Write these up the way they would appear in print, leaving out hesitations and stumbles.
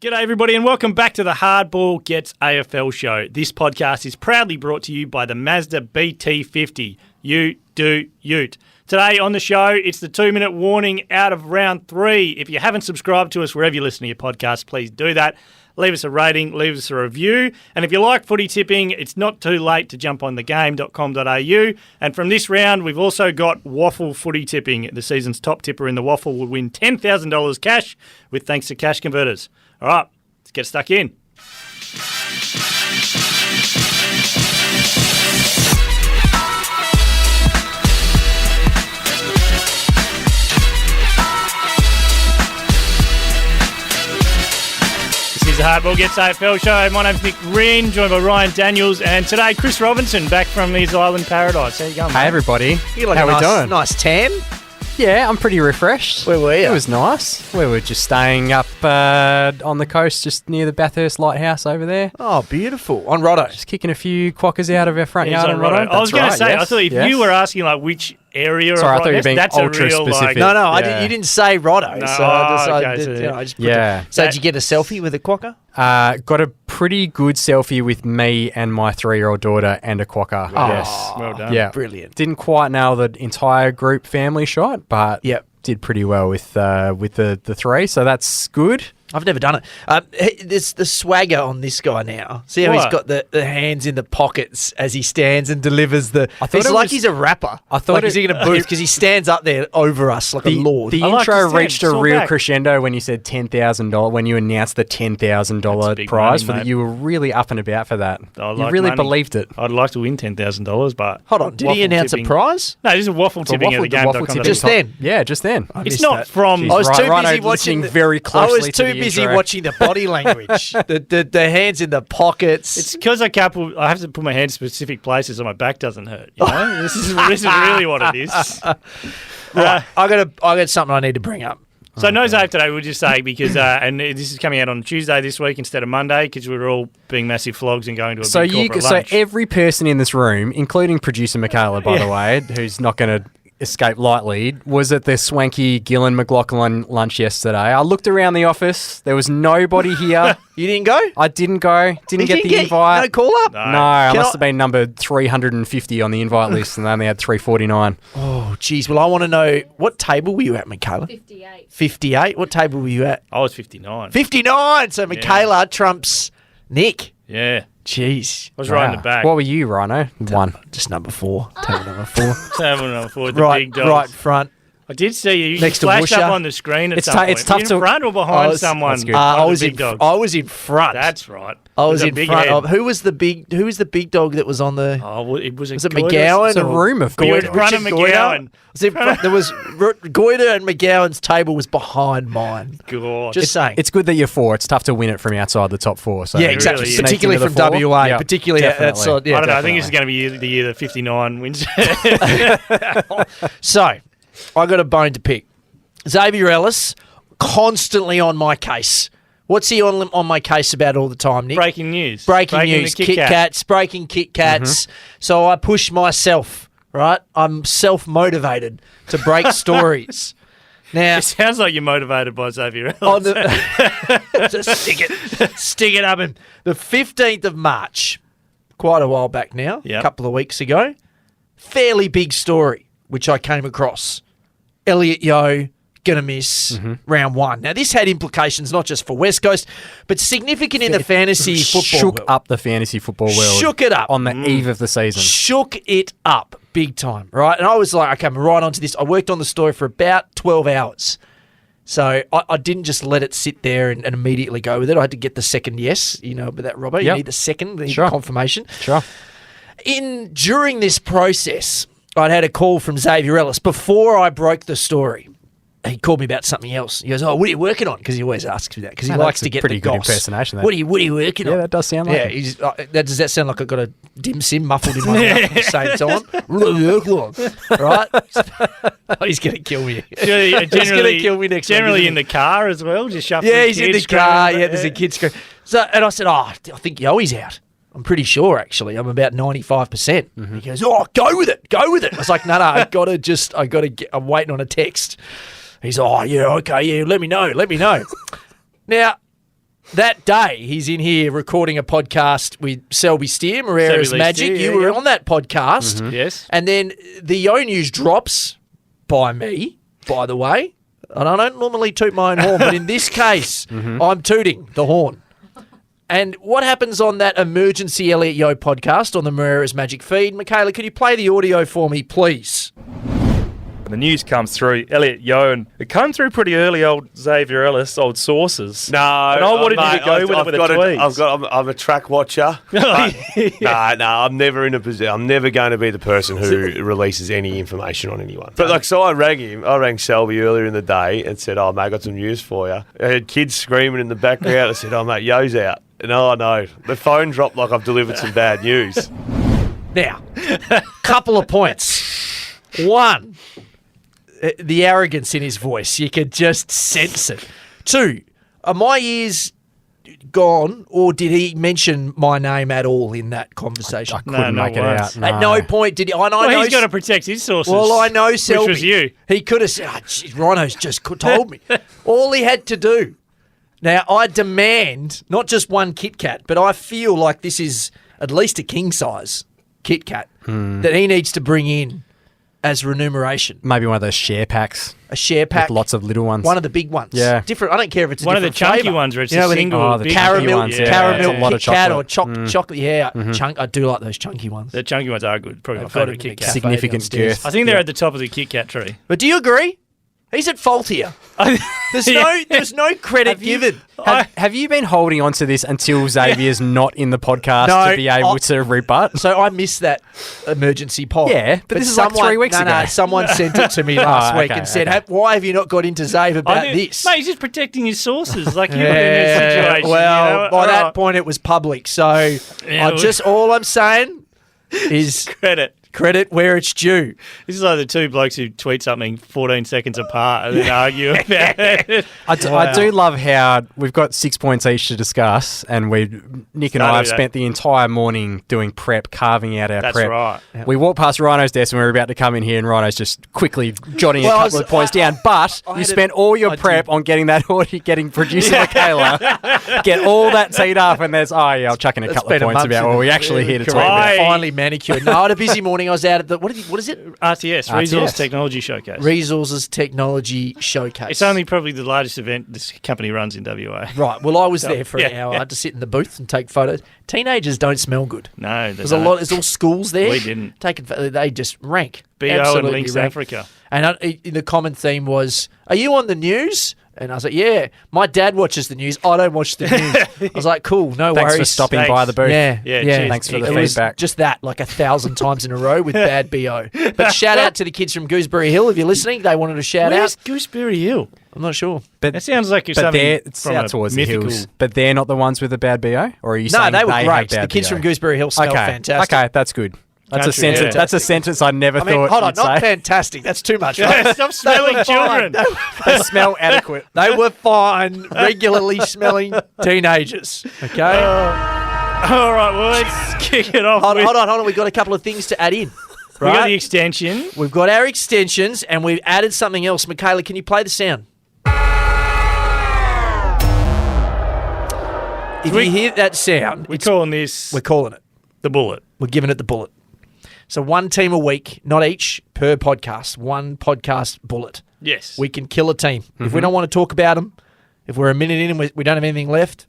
G'day everybody and welcome back to the Hardball Gets AFL show. This podcast is proudly brought to you by the Mazda BT50. You do ute. Today on the show, it's the 2-minute warning out of round 3. If you haven't subscribed to us wherever you listen to your podcast, please do that. Leave us a rating, leave us a review. And if you like footy tipping, it's not too late to jump on thegame.com.au. And from this round, we've also got waffle footy tipping. The season's top tipper in the waffle will win $10,000 cash with thanks to Cash Converters. All right, let's get stuck in. This is the Hardball Gets AFL show. My name's Nick Rynne, joined by Ryan Daniels, and today Chris Robinson back from his island paradise. How you going, mate? Hey, everybody. How we doing? Nice tan. Yeah, I'm pretty refreshed. Where were you? It was nice. We were just staying up on the coast, just near the Bathurst Lighthouse over there. Oh, beautiful. On Rhino. Just kicking a few quackers out of our front yard on on Rhino. I was going to say, yes, I thought if you were asking like which area, Sorry, I thought you were that's, being that's ultra a real specific. like. No, Yeah. you didn't say Rhino. No, so I decided okay, to, so- I just put Yeah. So did you get a selfie with a quokka? Got a pretty good selfie with me and my 3-year-old daughter and a quacker. Oh. Yes. Well done. Yeah. Brilliant. Didn't quite nail the entire group family shot, but Yep. did pretty well with the 3, so that's good. I've never done it. There's the swagger on this guy now. See how What? he's got the hands in the pockets as he stands and delivers the... I thought It's it like was- he's a rapper. I thought like it- he's in a booth because he stands up there over us like a lord. The I like intro to stand, reached a saw real back. crescendo when you said $10,000, when you announced the That's $10,000 big prize money, for that. mate. You were really up and about for that. I You like really money. believed it. I'd like to win $10,000, but Hold on, did waffle he announce tipping- a prize? No, this is waffle tipping at the waffle game.com. tipping Just then? Yeah, just then. I It's missed not that. from. Jeez. I was too Rhino busy watching listening very I closely was to too the busy intro. watching the body language, the hands in the pockets. It's because I have to put my hand in specific places so my back doesn't hurt. You know, this is really what it is. Right, I got something I need to bring up. So no Zave today, we'll just say, because and this is coming out on Tuesday this week instead of Monday because we're all being massive flogs and going to a big corporate lunch. So every person in this room, including producer Michaela, by the way, who's not going to escape lightly, was at the swanky Gillen McLaughlin lunch yesterday. I looked around the office. There was nobody here. You didn't go? I didn't go. Didn't You get the invite. No call up? No. I Can must I- have been number 350 on the invite list, and they only had 349. Oh, geez. Well, I want to know, what table were you at, Michaela? 58. 58? What table were you at? I was 59. 59! So Michaela trumps Nick. Yeah, Jeez. I was right in the back. What were you, Rhino? 1. Just number 4. Table number 4. Table number 4, the right, big dogs. right front. I did see you. Next to flashed up Woosha. on the screen at It's some tou- point. it's tough Were you to- in front or behind was- someone. that's good. One of I the was big in. dogs. I was in front. That's right. I was With a in big front head. of. Who was the big dog that was on the? Oh, well, it was a Was it Goiter- McGowan? It's a or- room of You were big in front dogs. of Richard Goiter? McGowan. Was in front, there was Goiter and McGowan's table was behind mine. God. Just saying. It's good that you're 4. It's tough to win it from outside the top 4. So Yeah, It exactly. really is. Particularly Sneak from into the 4. WA. Yeah, Particularly definitely. outside. Yeah, I don't know. I think this is definitely. going to be the year the 59 wins. So, I got a bone to pick. Xavier Ellis, constantly on my case. What's he on my case about all the time, Nick? Breaking news. Breaking news. the Kit Kats, breaking Kit Kats. So I push myself, right? I'm self-motivated to break stories. Now, It sounds like you're motivated by Xavier on Ellis. the just stick it up in the 15th of March, quite a while back now, Yep. a couple of weeks ago, fairly big story, which I came across. Elliot Yeo, gonna miss round 1. Now, this had implications not just for West Coast, but significant in the fantasy football Shook world. up the fantasy football world. Shook it up. on the eve of the season. Shook it up big time, right? And I was like, okay, I'm right onto this. I worked on the story for about 12 hours. So I didn't just let it sit there and immediately go with it. I had to get the second yes, you know, but that, Robbo, you Yep. need the second, the Sure. confirmation. Sure. During this process, I'd had a call from Xavier Ellis before I broke the story. He called me about something else. He goes, "Oh, what are you working on?" Because he always asks me that because he Oh, likes that's to a get pretty the good goss. impersonation, that. What are you working on? Yeah, that does sound like Yeah, it. does that sound like I've got a dim sim muffled in my mouth at the same time? Right? Oh, he's going to kill me. Generally, He's going to kill me next week, Generally isn't in he? the car as well, just shuffling. Yeah, he's in the kids, car. screaming, Yeah, there's a kid screaming. So, and I said, I think Yoey's out. I'm pretty sure, actually. I'm about 95%. He goes, go with it. Go with it. I was like, no, I'm waiting on a text. He's, yeah, okay, yeah, let me know. Now, that day, he's in here recording a podcast with Selby Steer, Moreira's Selby Magic. Steer, You were yeah. on that podcast. Yes. And then the Yo News drops by me, by the way. And I don't normally toot my own horn, but in this case, I'm tooting the horn. And what happens on that emergency Elliot Yo podcast on the Moreira's Magic feed? Michaela, could you play the audio for me, please? The news comes through, Elliot Yo, and it came through pretty early, old Xavier Ellis, old sources. No, and I wanted you to go with it with a tweet. I'm a track watcher. No, I'm never in a position. I'm never going to be the person who releases any information on anyone. But so I rang him. I rang Selby earlier in the day and said, "Oh mate, I got some news for you." I had kids screaming in the background. I said, "Oh mate, Yo's out." And oh no, the phone dropped like I've delivered some bad news. Now, couple of points. One, the arrogance in his voice. You could just sense it. Two, are my ears gone, or did he mention my name at all in that conversation? I couldn't make it once. out. At no point did he. I know. Well, he's got to protect his sources. Well, I know Selby. Which was you. He could have said, Rhino's just told me. All he had to do. Now, I demand not just one Kit Kat, but I feel like this is at least a king size Kit Kat that he needs to bring in as remuneration. Maybe one of those share packs. A share pack. With lots of little ones. One of the big ones. Yeah. Different. I don't care if it's One of the different chunky flavour. ones where it's You know, a with the single the big chunky caramel, ones, yeah. caramel It's a lot of Kit Kat or chocolate. chocolate. Yeah, chunk. I do like those chunky ones. The chunky ones are good. Probably my I've got favourite it in Kit the Kat. cafe Significant downstairs. girth. I think they're at the top of the Kit Kat tree. But do you agree? He's at fault here. There's no credit given. Have you been holding on to this until Xavier's not in the podcast No, to be able to rebut? So I missed that emergency pod. Yeah, but this is like 3 weeks ago. No, someone sent it to me last week okay, and said, okay. why have you not got into Zave about this? Mate, he's just protecting his sources. Like you were in this situation. Well, you know? by that point it was public. So all I'm saying is credit where it's due. This is like the two blokes who tweet something 14 seconds apart and then argue about it. I do love how we've got 6 points each to discuss, and Nick and I have spent the entire morning doing prep, carving out our That's prep. right. Yep. We walked past Rhino's desk and we were about to come in here, and Rhino's just quickly jotting a couple of points down. But you spent all your prep on getting producer Michaela, get all that teed up, and I'll chuck in a couple of points about what we're actually here to talk about. Finally manicured. No, I had a busy morning. I was out at the what is it? RTS, Resource Technology Showcase. Resources Technology Showcase. It's only probably the largest event this company runs in WA. Right. Well, I was there for an hour. I had to sit in the booth and take photos. Teenagers don't smell good. No, There's all schools there. We didn't. They just rank. BO and Absolutely Links rank. Africa. And the common theme was, "Are you on the news?" And I was like, "Yeah." My dad watches the news. I don't watch the news. I was like, "Cool, no Thanks worries." for stopping Thanks. by the booth. Yeah. cheers. Thanks for the It was feedback. just that, like 1,000 times in a row with bad BO. But shout out to the kids from Gooseberry Hill. If you're listening, they wanted a shout Where's out. Gooseberry Hill? I'm not sure. But That sounds like it's but something it's from out a towards the mythical... hills. But they're not the ones with the bad BO? Or are you No, saying they were have great. bad The kids BO? from Gooseberry Hill smell fantastic. Okay, that's good. That's a Country, sentence. yeah. That's a sentence I never I mean, thought hold on, you'd not say. fantastic. That's too much. Right? Stop smelling were fine. children. They smell adequate. They were fine, regularly smelling teenagers. Okay? All right, well, let's kick it off. Hold with- on. We've got a couple of things to add in. We got Right? the extension. We've got our extensions and we've added something else. Michaela, can you play the sound? If you hear that sound, We're calling this we're calling it. the bullet. We're giving it the bullet. So one team a week, not each, per podcast. One podcast bullet. Yes. We can kill a team. If we don't want to talk about them, if we're a minute in and we don't have anything left,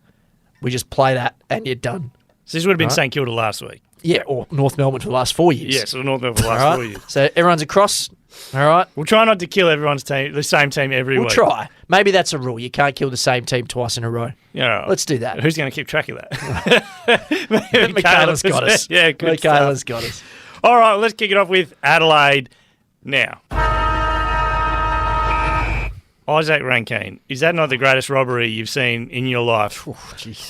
we just play that and you're done. So this would have been Right. St Kilda last week. Yeah, or North Melbourne for the last 4 years. Yes, or North Melbourne for the All last right? 4 years. So everyone's across. All right. We'll try not to kill everyone's team, the same team every We'll week. try. Maybe that's a rule. You can't kill the same team twice in a row. Yeah, all right. Let's do that. Who's going to keep track of that? Michaela's got us. Yeah, good Michaela's stuff. got us. All right, let's kick it off with Adelaide now. Isaac Rankine, is that not the greatest robbery you've seen in your life?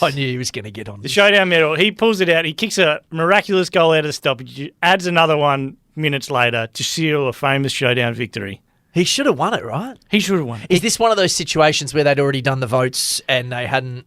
I knew he was going to get on The this. showdown medal, he pulls it out. He kicks a miraculous goal out of the stoppage, adds another one minutes later to seal a famous showdown victory. He should have won it, right? He should have won. Is this one of those situations where they'd already done the votes and they hadn't...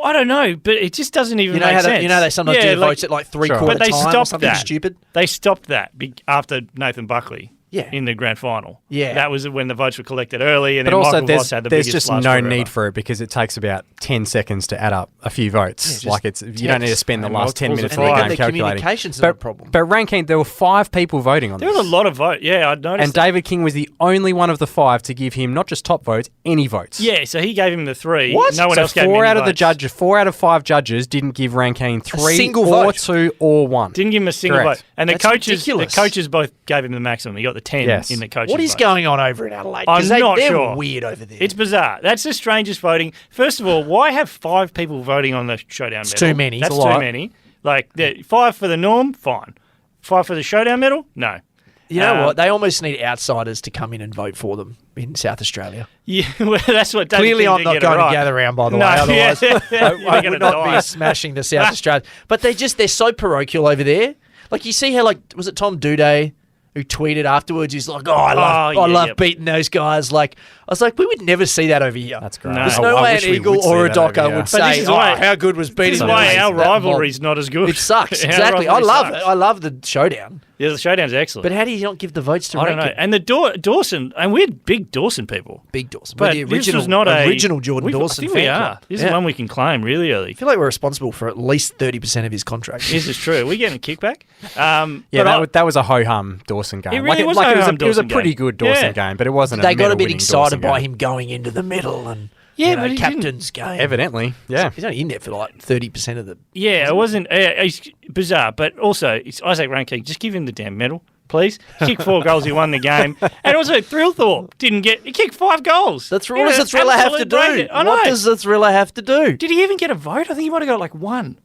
I don't know, but it just doesn't even You know make how sense. they sometimes do the votes at like three-quarter But they time or stopped something that. stupid? They stopped that after Nathan Buckley. Yeah. in the grand final. Yeah. That was when the votes were collected early, and But then also, Michael Voss had the there's biggest just last no forever. need for it because it takes about 10 seconds to add up a few votes. Yeah, just you don't need to spend the and last 10 multiples minutes of of the five. game The calculating. communication's not a problem. But ranking, there were 5 people voting on There this. was a lot of votes. Yeah, I noticed. And David King was the only one of the 5 to give him not just top votes, any votes. Yeah, so he gave him the 3. What? No one So else gave him 4 any out of the votes. judges, 4 out of 5 judges didn't give Rankine 3 single or vote. 2 or 1. Didn't give him a single Correct. vote. And the That's coaches ridiculous. both gave him the maximum. He got the 10 Yes. in the coaches. What is vote. going on over in Adelaide? I'm 'Cause not they're sure. weird over there. It's bizarre. That's the strangest voting. First of all, why have 5 people voting on the showdown medal? too many. That's It's a too lot. many. Like 5 for the norm, fine. 5 for the showdown medal, no. You know what? They almost need outsiders to come in and vote for them in South Australia. Yeah, well, that's what David Clearly, King I'm did not get going it right. to gather around, by the No, way. Otherwise, yeah. I You're gonna would not die. be smashing the South Australia. But they're so parochial over there. Like, you see how, like, was it Tom Duday who tweeted afterwards? He's like, I love beating those guys. Like, I was like, we would never see that over here. That's great. No. There's I no way wish an we Eagle would see or a that over Docker here. would But say, this is why- how good was beating This is them why against our that mob." rivalry's not as good. It sucks. Our Exactly. I rivalry love sucks. it. I love the showdown. Yeah, the showdown's excellent. But how do you not give the votes to I don't know. Rankin? And the Dawson, and we're big Dawson people. Big Dawson. But We're the this was not original Jordan I Dawson think fan we are. club. This Yeah. is one we can claim really early. I feel like we're responsible for at least 30% of his contract. This is true. Are we getting a kickback? Yeah, that was a ho-hum Dawson game. It really was like a it was ho-hum it was a Dawson pretty game. good Dawson Yeah. game, but it wasn't They got a bit medal-winning excited Dawson by game. him going into the middle and Yeah, but he captain's game. Evidently, yeah. He's only in there for like 30% of the. Yeah, it wasn't. It's bizarre, but also it's Isaac Rankin. Just give him the damn medal, please. He kicked 4 goals, he won the game, and also Thrillthorpe didn't get. He kicked 5 goals. What does the thriller have to do? I know. What does the thriller have to do? Did he even get a vote? I think he might have got like 1.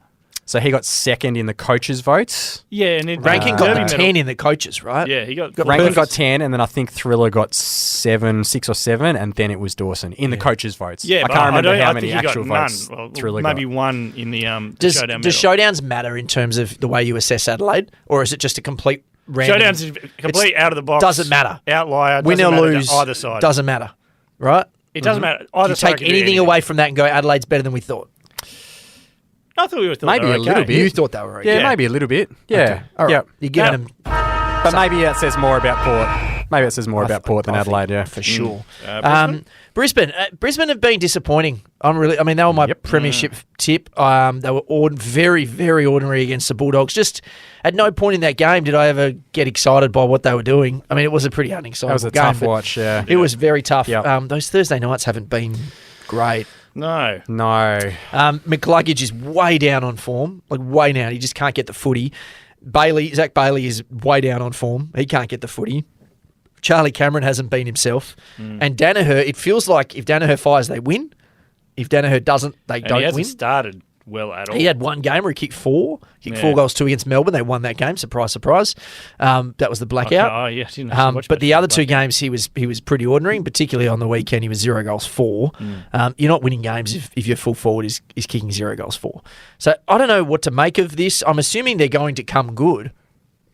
So he got second in the coaches' votes. Yeah, and then Rankin got Derby the medal. 10 in the coaches, right? Yeah, he got Rankin got 10, and then I think Thriller got 6 or 7, and then it was Dawson in the coaches' votes. Yeah, I but can't remember don't- how I many think he actual got votes none. Well, Thriller maybe got. 1 in the Does showdown medal. showdowns matter in terms of the way you assess Adelaide, or is it just a complete random? Showdowns is complete out of the box. Doesn't matter. Outlier. Win doesn't or matter to lose, either side. doesn't matter, right? It doesn't matter. Do Either you side take can do anything away from that and go, Adelaide's better than we thought? I thought we were Maybe they were a little okay. bit. You thought they were okay. Yeah, maybe a little bit. Yeah, Okay. All right. yeah. You're giving Now- them But maybe that says more about Port. Maybe it says more about Port than I think Adelaide. Yeah, for sure. Brisbane? Brisbane have been disappointing. They were my premiership tip. They were very, very ordinary against the Bulldogs. Just at no point in that game did I ever get excited by what they were doing. I mean, it was a pretty unexciting that was a game. tough but watch. Yeah, It was very tough. Yep. Those Thursday nights haven't been great. No. no. McCluggage is way down on form, like way down. He just can't get the footy. Zach Bailey is way down on form. He can't get the footy. Charlie Cameron hasn't been himself. And Danaher, it feels like if Danaher fires, they win. If Danaher doesn't, they And he don't hasn't win. started well at all. He had one game where he kicked 4 Yeah. goals, 2 against Melbourne. They won that game. Surprise, surprise. That was the blackout. Oh, yeah. I didn't actually watch But much the of other that. 2 games, he was pretty ordinary. And particularly on the weekend, he was 0 goals 4. You're not winning games if your full forward is kicking 0 goals 4. So I don't know what to make of this. I'm assuming they're going to come good.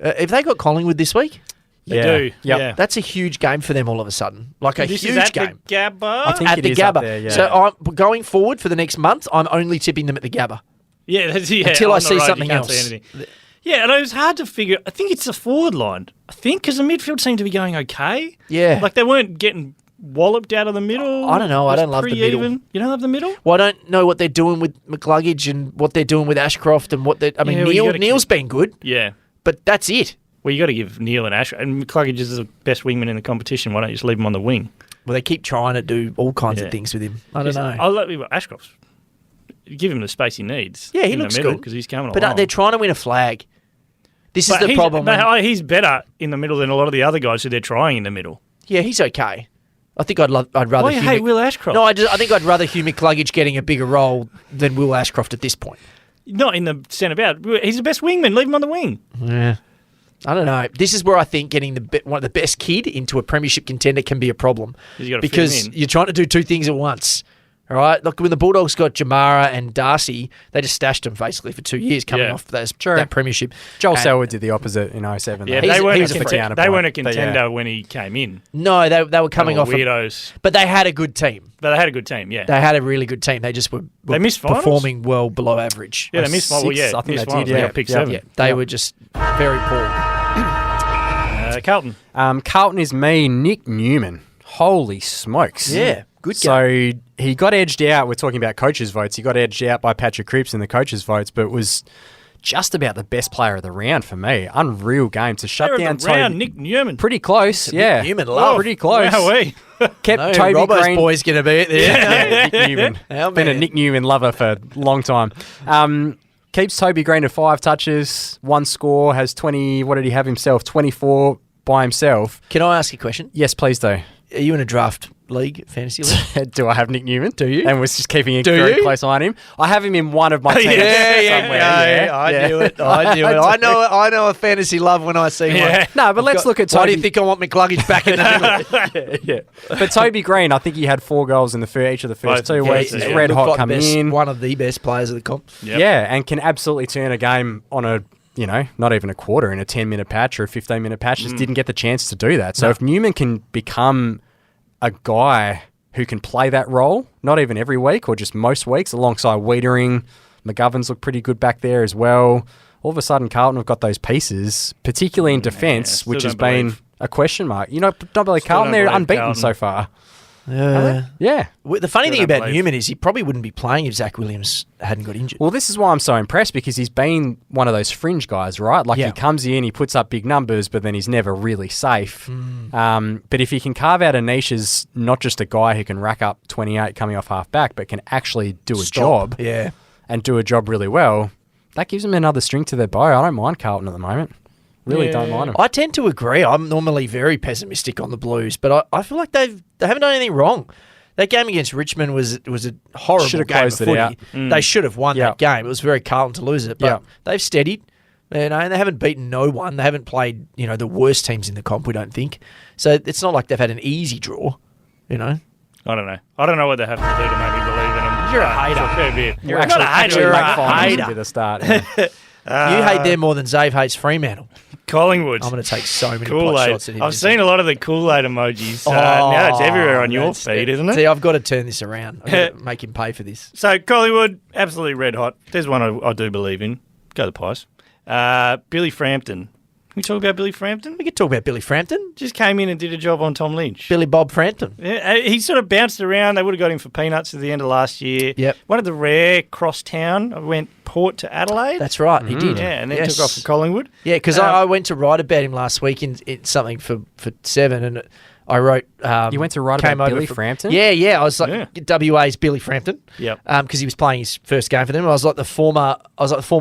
Have they got Collingwood this week? They Yeah. do. Yep. Yeah. That's a huge game for them all of a sudden. Like a This huge is at game. the Gabba. I think At it the is up Gabba. there, yeah. So going forward for the next month, I'm only tipping them at the Gabba. Yeah, Until I on the see road, you something can't see else. anything. Yeah, and it was hard to figure. I think it's the forward line. I think because the midfield seemed to be going okay. Yeah. Like they weren't getting walloped out of the middle. I don't know. I It was don't love the pretty middle. even. You don't love the middle? Well, I don't know what they're doing with McCluggage and what they're doing with Ashcroft and what they. I mean, Yeah, well, you gotta Neil's been good, Yeah. but that's it. Well, you got to give Neil and Ash. And McCluggage is the best wingman in the competition. Why don't you just leave him on the wing? Well, they keep trying to do all kinds Yeah. of things with him. I don't know. I'll let you. Ashcroft's. Give him the space he needs. Yeah, he in looks the middle good. because he's coming But along. they're trying to win a flag. This is the he's- problem. But he's better in the middle than a lot of the other guys who they're trying in the middle. Yeah, he's okay. I think I'd rather. Why you Hugh hate Will Ashcroft? No, I think I'd rather Hugh McCluggage getting a bigger role than Will Ashcroft at this point. Not in the centre back. He's the best wingman. Leave him on the wing. Yeah. I don't know. This is where I think getting one of the best kid into a premiership contender can be a problem. You gotta fit Because him in. you're trying to do 2 things at once. All right? Look, when the Bulldogs got Jamara and Darcy, they just stashed them basically for 2 years coming Yeah. off that premiership. Joel And- Selwood did the opposite in 07. Yeah, though. He's- they weren't, he's a a contender, contender they weren't a point, but contender yeah. when he came in. No, they were coming They were off. weirdos. But they had a good team. But they had a good team, yeah. They had a really good team. They just were They missed finals? performing well below average. Yeah, they missed one. Well, Six, yeah, I think missed they finals. did, They yeah. got picked Yeah. 7. Yeah, they were just very poor. Okay. Carlton. Carlton is me, Nick Newman. Holy smokes. Yeah, good So he got edged out. We're talking about coaches' votes. He got edged out by Patrick Cripps in the coaches' votes, but was just about the best player of the round for me. Unreal game to shut Player down of the round, Toby. Nick Newman. Pretty close, yeah. Newman love. Pretty close. Wowee. Kept No, Toby Robbo's Green. boy's going to be it there. Yeah, Nick Newman. How Been a man. Nick Newman lover for a long time. Keeps Toby Green to 5 touches, 1 score, has 20, what did he have himself? 24 by himself. Can I ask you a question? Yes, please do. Are you in a draft league, fantasy league? Do I have Nick Newman? Do you? And was just keeping a Do very you? close eye on him. I have him in one of my teams somewhere. I knew it. I knew it. I know a fantasy love when I see one. No, but let's look at Why do Toby. you think I want McLuggage back in the middle? But Toby Green, I think he had 4 goals in each of the first Both. 2 Yeah, weeks. he's Red Looked hot like coming in. one of the best players of the comp. Yep. Yeah, and can absolutely turn a game on a, not even a quarter in a 10-minute patch or a 15-minute patch. Just didn't get the chance to do that. So if Newman can become a guy who can play that role, not even every week or just most weeks, alongside Wiedering, McGovern's look pretty good back there as well. All of a sudden, Carlton have got those pieces, particularly in defence, still which has don't been believe. a question mark. Don't believe Still Carlton, don't they're believe unbeaten Carlton. so far. Yeah. Yeah. The funny thing don't about believe. Newman is he probably wouldn't be playing if Zach Williams hadn't got injured. Well, this is why I'm so impressed, because he's been one of those fringe guys, right? Like Yeah. he comes in, he puts up big numbers, but then he's never really safe. But if he can carve out a niche as not just a guy who can rack up 28 coming off half back, but can actually do a job Yeah. and do a job really well, that gives him another string to their bow. I don't mind Carlton at the moment. Really don't mind him. I tend to agree. I'm normally very pessimistic on the Blues, but I feel like they haven't done anything wrong. That game against Richmond was a horrible Should have game of closed it footy. out. They should have won Yeah. that game. It was very Carlton to lose it, but Yeah. they've steadied. And they haven't beaten no one. They haven't played, the worst teams in the comp, we don't think. So it's not like they've had an easy draw, I don't know. I don't know what they have to do to make me believe in them. You're a hater. It's a fair bit. You're not actually, a hater. actually You're like a finals hater. would be the start. Yeah. You hate them more than Zave hates Fremantle. Collingwood. I'm going to take so many pot Kool-Aid. shots at him. I've seen a lot of the Kool-Aid emojis. Oh, Now it's everywhere on your that's- feed, isn't it? See, I've got to turn this around. I've got to make him pay for this. So Collingwood, absolutely red hot. There's one I do believe in. Go the Pies. Billy Frampton. Can we talk about Billy Frampton? We could talk about Billy Frampton. Just came in and did a job on Tom Lynch. Billy Bob Frampton. Yeah, he sort of bounced around. They would have got him for peanuts at the end of last year. Yep. One of the rare cross town. Went Port to Adelaide. That's right, he did. Yeah, and then Yes. took off for Collingwood. Yeah, because I went to write about him last week in something for Seven, and I wrote. You went to write came about over Billy from- Frampton? Yeah. I was like WA's Billy Frampton. Yep. Because he was playing his first game for them. I was like the former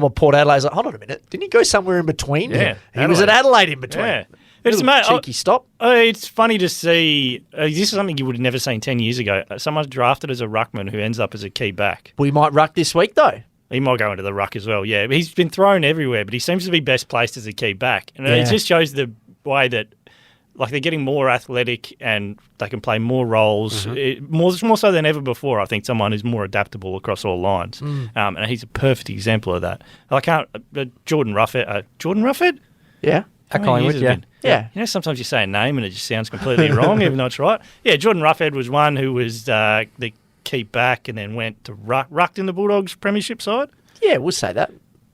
Port Adelaide. I was like, hold on a minute, didn't he go somewhere in between? Yeah, he was at Adelaide in between. Yeah. It's, Little mate, cheeky stop. it's funny to see. This is something you would have never seen 10 years ago. Someone's drafted as a ruckman who ends up as a key back. We might ruck this week though. He might go into the ruck as well, yeah. But he's been thrown everywhere, but he seems to be best placed as a key back. And it just shows the way that they're getting more athletic and they can play more roles, more so than ever before. I think someone who's more adaptable across all lines. And he's a perfect example of that. Jordan Ruffett. Jordan Ruffett? Yeah. At How many Collingwood, years yeah. has it been? Yeah. Sometimes you say a name and it just sounds completely wrong, even though it's right. Yeah, Jordan Ruffhead was one who was the key back and then went to rucked in the Bulldogs premiership side. Yeah, we'll say that.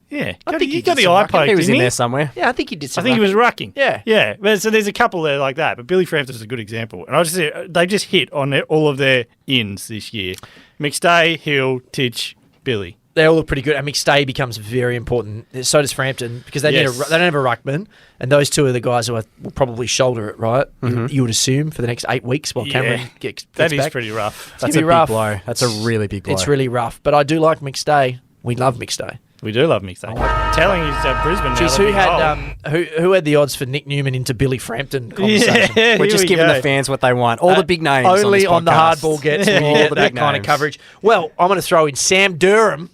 Yeah, I think he you got did the some eye rucking. poke, He was didn't in he? there somewhere. Yeah, I think he did I some think he was rucking. Yeah. Yeah. But so there's a couple there like that. But Billy Frampton's a good example. And I just say they just hit on all of their ins this year. McStay, Hill, Titch, Billy. They all look pretty good. And McStay becomes very important. So does Frampton because they Yes. they don't have a ruckman, and those two are the guys who will probably shoulder it, right? You would assume for the next 8 weeks while Cameron gets That is back. pretty rough. That's gonna a be big rough. blow. That's a really big blow. It's really rough, but I do like McStay. We love McStay. We do love McStay. Telling he's at Brisbane now. Jeez, they'll who be had old. who had the odds for Nick Newman into Billy Frampton conversation? Yeah, We're here just we giving go. the fans what they want. All the big names. Only on, on the this podcast. hardball gets when you All get the that big kind of names. coverage. Well, I'm going to throw in Sam Durham.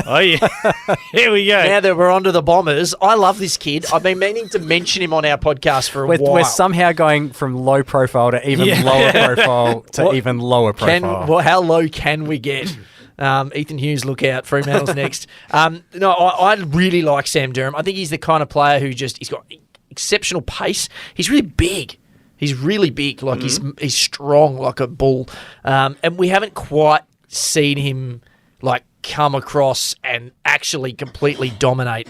Oh, yeah. Here we go. Now that we're onto the Bombers, I love this kid. I've been meaning to mention him on our podcast for a while. We're somehow going from low profile to even lower profile to What- even lower profile. How low can we get? Ethan Hughes, look out. Fremantle's next. No, I really like Sam Durham. I think he's the kind of player who he's got exceptional pace. He's really big. He's really big. Like he's strong like a bull. And we haven't quite seen him like come across and actually completely dominate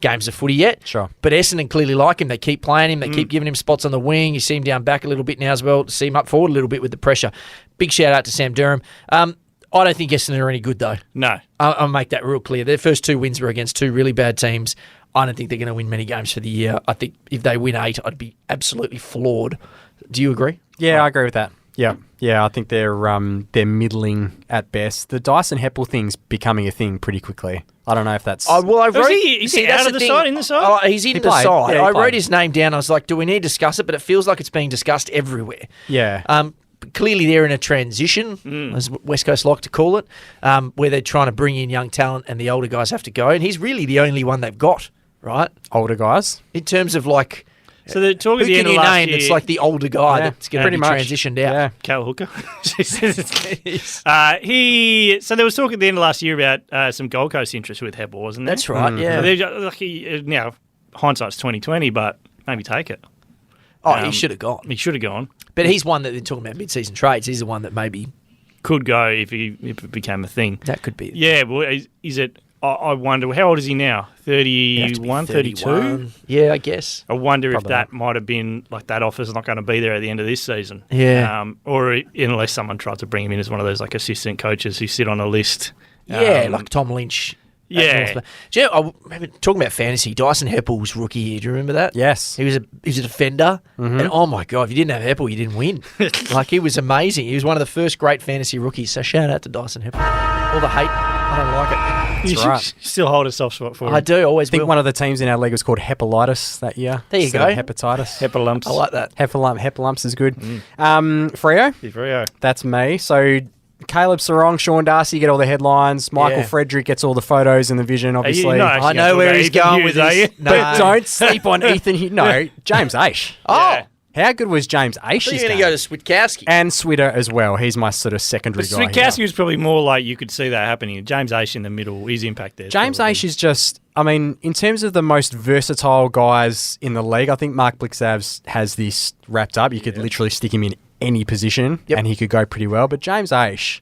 games of footy yet. Sure. But Essendon clearly like him. They keep playing him. They keep giving him spots on the wing. You see him down back a little bit now as well. To see him up forward a little bit with the pressure. Big shout out to Sam Durham. I don't think Essendon are any good though. No. I'll make that real clear. Their first 2 wins were against 2 really bad teams. I don't think they're going to win many games for the year. I think if they win 8, I'd be absolutely floored. Do you agree? Yeah, I agree with that. Yeah. I think they're middling at best. The Dyson Heppel thing's becoming a thing pretty quickly. I don't know if that's. I wrote. Is he out of the side? In the side? Oh, he's in the played. side. Yeah, he I played. wrote his name down. I was like, do we need to discuss it? But it feels like it's being discussed everywhere. Yeah. Clearly, they're in a transition, as West Coast like to call it, where they're trying to bring in young talent and the older guys have to go. And he's really the only one they've got, right? Older guys. In terms of like. So the talk Who at the can end of you last name year, that's like the older guy Yeah, that's going to pretty be much. transitioned out? Yeah. Cal Hooker. So there was talk at the end of last year about some Gold Coast interest with Heppel, wasn't there? That's right, So yeah. now, hindsight's 2020, but maybe take it. He should have gone. He should have gone. But he's one that they're talking about mid-season trades. He's the one that maybe Could go if it became a thing. that could be. Yeah, well, is it? I wonder, how old is he now? He'd have to be 31, 32? 31. Yeah, I guess. I wonder Probably if that might have been, like, that offer's not going to be there at the end of this season. Yeah. Or unless someone tried to bring him in as one of those, like, assistant coaches who sit on a list. Yeah, like Tom Lynch. Yeah. Do you know, talking about fantasy, Dyson Heppel's rookie year, do you remember that? Yes. He was a defender, and oh my God, if you didn't have Heppel, you didn't win. Like, he was amazing. He was one of the first great fantasy rookies, so shout out to Dyson Heppel. All the hate, I don't like it. You That's should right. still hold a soft spot for him. I do, always I think will. one of the teams in our league was called Hepalitis that year. There you instead of go. Hepatitis. Hepalumps. I like that. Hepalumps is good. Freo, Freo. that's me. So Caleb Sarong, Sean Darcy get all the headlines. Michael Yeah. Frederick gets all the photos and the vision, obviously. not actually I know gonna where talk he's about going Ethan with Hughes, are this. you? No. But don't sleep on Ethan. No, James Aish. Yeah. How good was James Aish? So you're going to go to Switkowski. And Switter as well. He's my sort of secondary But guy. Switkowski here. was probably more like you could see that happening. James Aish in the middle, his impact there. James Aish is just, I mean, in terms of the most versatile guys in the league, I think Mark Blixavs has this wrapped up. You could literally stick him in any position and he could go pretty well. But James Aish,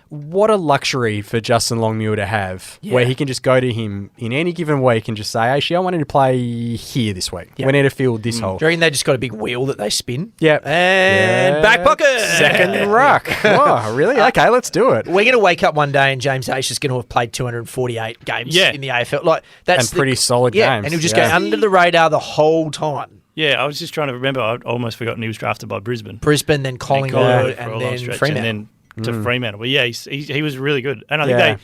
what a luxury for Justin Longmuir to have, where he can just go to him in any given week and just say, Aish, I want you to play here this week. We need to field this hole. Do you reckon they just got a big wheel that they spin? Yeah. And back pocket. Second ruck. Oh, really? Okay, let's do it. We're going to wake up one day and James Aish is going to have played 248 games in the AFL. Like, that's And pretty solid games. And he'll just Yeah. go under the radar the whole time. Yeah, I was just trying to remember. I'd almost forgotten he was drafted by Brisbane. Brisbane, then Collingwood, and then Fremantle. And then to Fremantle. But yeah, he was really good. And I think Yeah.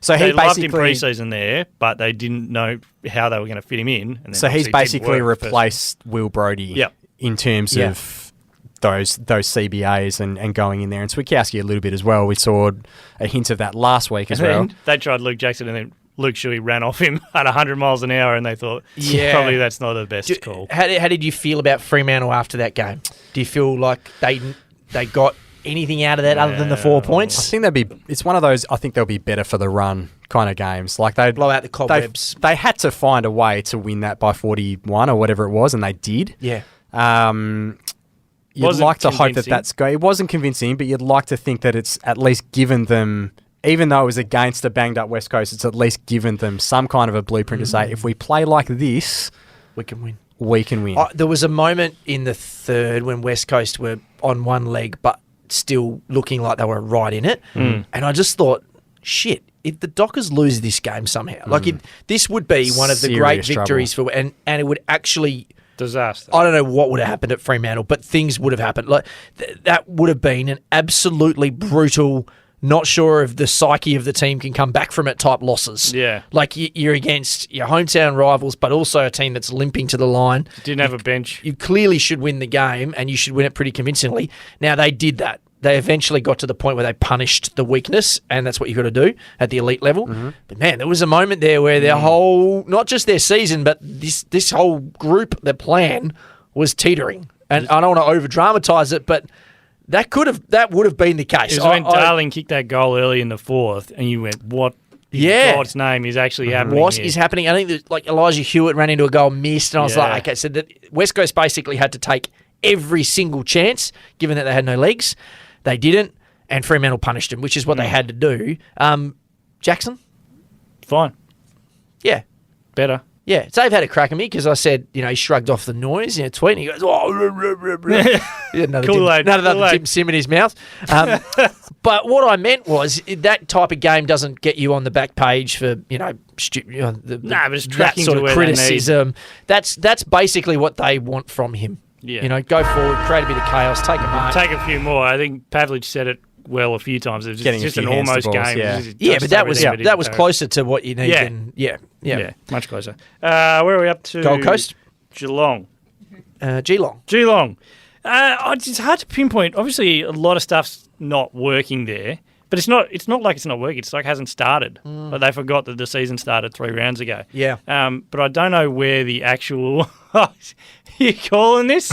So they he loved him basically pre-season there, but they didn't know how they were going to fit him in. And then So he's obviously it didn't basically work first. replaced Will Brodie Yep. in terms of those CBAs and going in there. And Switkowski a little bit as well. We saw a hint of that last week as And well. then they tried Luke Jackson, and then Luke Shuey ran off him at 100 miles an hour, and they thought, Yeah. probably that's not the best call. How did you feel about Fremantle after that game? Do you feel like they got anything out of that other than the 4 I points? think it's one of those, I think they'll be better for the run kind of games. Like they Blow out the cobwebs. They had to find a way to win that by 41 or whatever it was, and they did. Yeah. You'd Wasn't like to hope that convincing. it wasn't convincing, but you'd like to think that it's at least given them, even though it was against a banged up West Coast, it's at least given them some kind of a blueprint to say, if we play like this, We can win. we can win. There was a moment in the third when West Coast were on one leg but still looking like they were right in it. And I just thought, shit, if the Dockers lose this game somehow, this would be one of the great Serious trouble. victories for, and it would actually... Disaster. I don't know what would have happened at Fremantle, but things would have happened. Like that would have been an absolutely brutal, not sure if the psyche of the team can come back from it type losses. Yeah. Like you're against your hometown rivals, but also a team that's limping to the line. Didn't have a bench. You clearly should win the game, and you should win it pretty convincingly. Now, they did that. They eventually got to the point where they punished the weakness, and that's what you've got to do at the elite level. But, man, there was a moment there where their whole, not just their season, but this whole group, their plan, was teetering. And I don't want to over-dramatise it, but that would have been the case. It was when Darling kicked that goal early in the fourth, and you went, what in God's name is actually happening What here? is happening? I think that, like Elijah Hewitt ran into a goal, missed, and I was Yeah. like, okay, so that West Coast basically had to take every single chance, given that they had no legs. They didn't, and Fremantle punished them, which is what they had to do. Jackson? Fine. Yeah. Better. Yeah, Dave had a crack at me because I said, he shrugged off the noise in a tweet, and he goes, He had another Kool-Aid, another Kool-Aid. Dim Sim in his mouth. But what I meant was that type of game doesn't get you on the back page for, but it's that tracking sort to of where they criticism. That's basically what they want from him. Yeah. Go forward, create a bit of chaos, take a mark. Take a few more. I think Pavlich said it well a few times. It was Getting just a an few hands to almost balls, game. yeah. Yeah, but that was closer to what you need. Yeah. Yeah. Much closer. Where are we up to? Gold Coast? Geelong. Geelong. Geelong. It's hard to pinpoint. Obviously, a lot of stuff's not working there, but it's not like it's not working. It's like it hasn't started. But they forgot that the season started 3 rounds ago. Yeah. But I don't know where the actual. You calling this?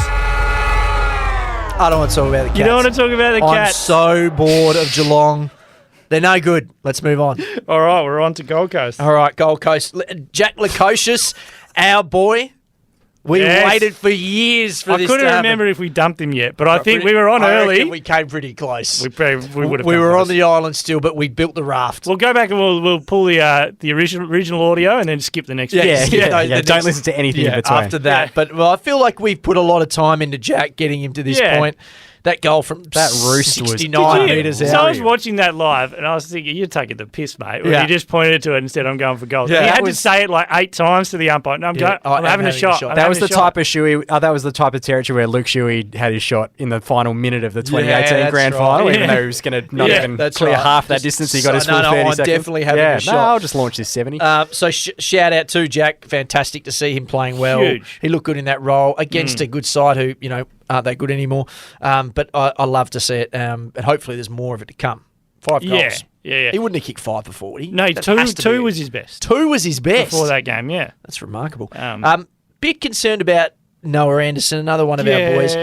I don't want to talk about the Cats. You don't want to talk about the I'm Cats? so bored of Geelong. They're no good. Let's move on. All right, we're on to Gold Coast. All right, Gold Coast. Jack Lukosius, our boy. We Yes. waited for years for I this couldn't to happen. remember if we dumped him yet, but I think we were on I early. reckon we came pretty close. We would have. We come were close. on the island still, but we built the raft. We'll go back and we'll pull the original audio and then skip the next bit. The Don't next- listen to anything in between. after that. Yeah. But I feel like we've put a lot of time into Jack getting him to this Yeah. point. That goal from That roost was 69 Did you- metres So out. I was watching that live and I was thinking, you're taking the piss, mate. When Yeah. you just pointed to it and said, I'm going for goals. Yeah, He that had to was- say it like 8 times to the umpire. No, I'm I'm having a shot. I'm That was having the a shot. type of Shuey. That was the type of territory where Luke Shuey had his shot in the final minute of the 2018 that's grand right. final, even Yeah. though he was going to not Yeah, even that's clear right. half that Just- distance. He got his so- full no, 30 I'm seconds. definitely having yeah, a shot. No, I'll just launch this 70. So shout out to Jack. Fantastic to see him playing well. Huge. He looked good in that role against a good side who, aren't that good anymore. But I love to see it. And hopefully there's more of it to come. 5 Yeah, goals. yeah. He wouldn't have kicked 5 before, would he? No, That has to be two it. was his best 2 was his best. before that game, yeah. That's remarkable. Um, Bit concerned about Noah Anderson, another one of our boys.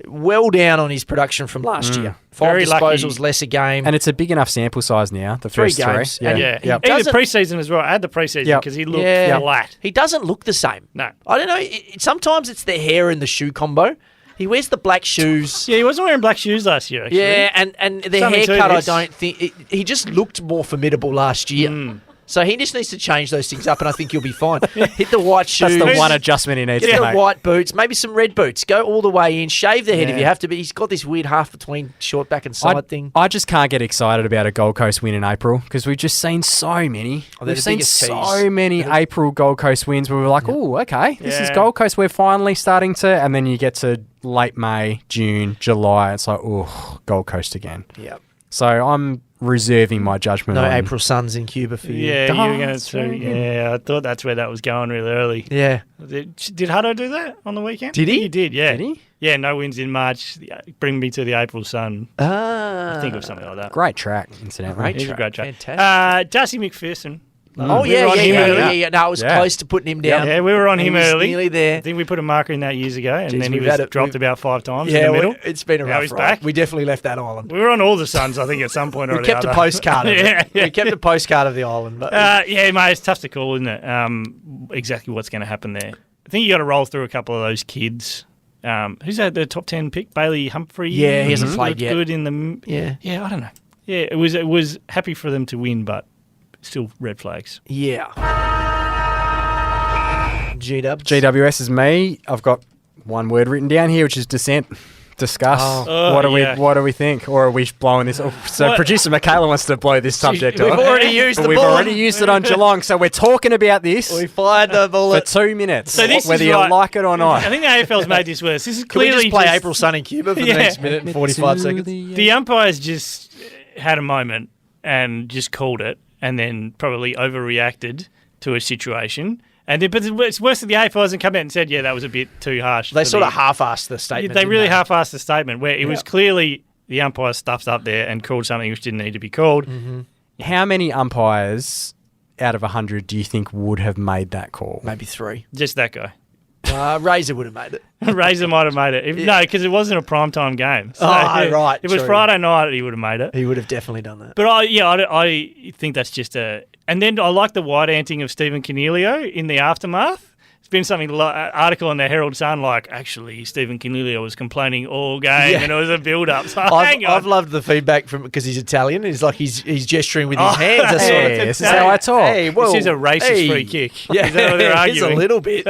Well down on his production from last year. 5 Very disposals, lucky. less a game. And it's a big enough sample size now, the 3 first games. three. And Yeah. Yeah, Yep. even Doesn't- pre-season as well. I had the pre-season Yep. because he looked Yeah. flat. He doesn't look the same. No. I don't know. Sometimes it's the hair and the shoe combo. He wears the black shoes. Yeah, he wasn't wearing black shoes last year, actually. Yeah, and the Something to haircut, I this. don't think... he just looked more formidable last year. So he just needs to change those things up, and I think he'll be fine. Hit the white shoes. That's the one adjustment he needs Get to the make. white boots, maybe some red boots. Go all the way in. Shave the head if Yeah. you have to, but he's got this weird half between short back and side thing. I just can't get excited about a Gold Coast win in April because we've just seen so many. Oh, they're We've the seen biggest so tease. many April Gold Coast wins where we're like, oh, okay, this is Yeah. Gold Coast. We're finally starting to, and then you get to late May, June, July. It's like, oh, Gold Coast again. Yeah. So I'm reserving my judgment. No on April Suns in Cuba for you. Yeah, you were going that's to. right. Yeah, I thought that's where that was going really early. Yeah. Did Hutto do that on the weekend? Did he? He did, yeah. Did he? Yeah, no wins in March. Bring me to the April Sun. Ah. Think of something like that. Great track, incidentally. Great He's a track. great track. Fantastic. Darcy McPherson. Oh, We yeah, were on him early. yeah. No, I was Yeah. close to putting him down. Yeah, we were on He him was early. nearly there. I think we put a marker in that years ago, and Jeez, then he we've was had it- dropped we've- about 5 times Yeah, in the middle. it's been a Now rough he's ride. back. We definitely left that island. We were on all the Suns, I think, at some point or We the kept a other. postcard of it. Yeah. We kept a postcard of the island. But Yeah, mate, it's tough to call, isn't it? Exactly what's going to happen there. I think you got to roll through a couple of those kids. Who's that? The top 10 pick, Bailey Humphrey. Yeah, he hasn't played Looked yet. Good in the. yeah. I don't know. Yeah, it was happy for them to win, but still red flags. Yeah. G-Dubs. GWS is me. I've got one word written down here, which is dissent. Discuss. Oh, What do yeah. we? What do we think? Or are we blowing this? Oh, so What? producer Michaela wants to blow this subject We've off. already used But the we've bullet. already used it on Geelong, so we're talking about this We fired the for bullet. 2 minutes, So this whether is you right. like it or not. I think the AFL's made this worse. This is Can we clearly just play April Sun in Cuba for the Yeah. next minute and 45 seconds? The umpires just had a moment and just called it, and then probably overreacted to a situation. And then, but it's worse that the AFL hasn't come out and said, yeah, that was a bit too harsh. They for sort the- of half-assed the statement. They didn't really half-assed the statement where it was Yeah. clearly the umpire stuffed up there and called something which didn't need to be called. How many umpires out of 100 do you think would have made that call? Maybe 3. Just that guy. Razor would have made it. Razor might have made it. No, because it wasn't a primetime game. So, right, If it was true. Friday night, he would have made it. He would have definitely done that. But I think that's just a... And then I like the white anting of Stephen Cornelio in the aftermath. been something article in the Herald Sun like actually Stephen Canelio was complaining all game and it was a build up. So I've loved the feedback from because he's Italian. He's like he's gesturing with his hands. That's this is how I talk. Hey, well, this is a racist free kick. Yeah, is that what they're it's arguing? a little bit.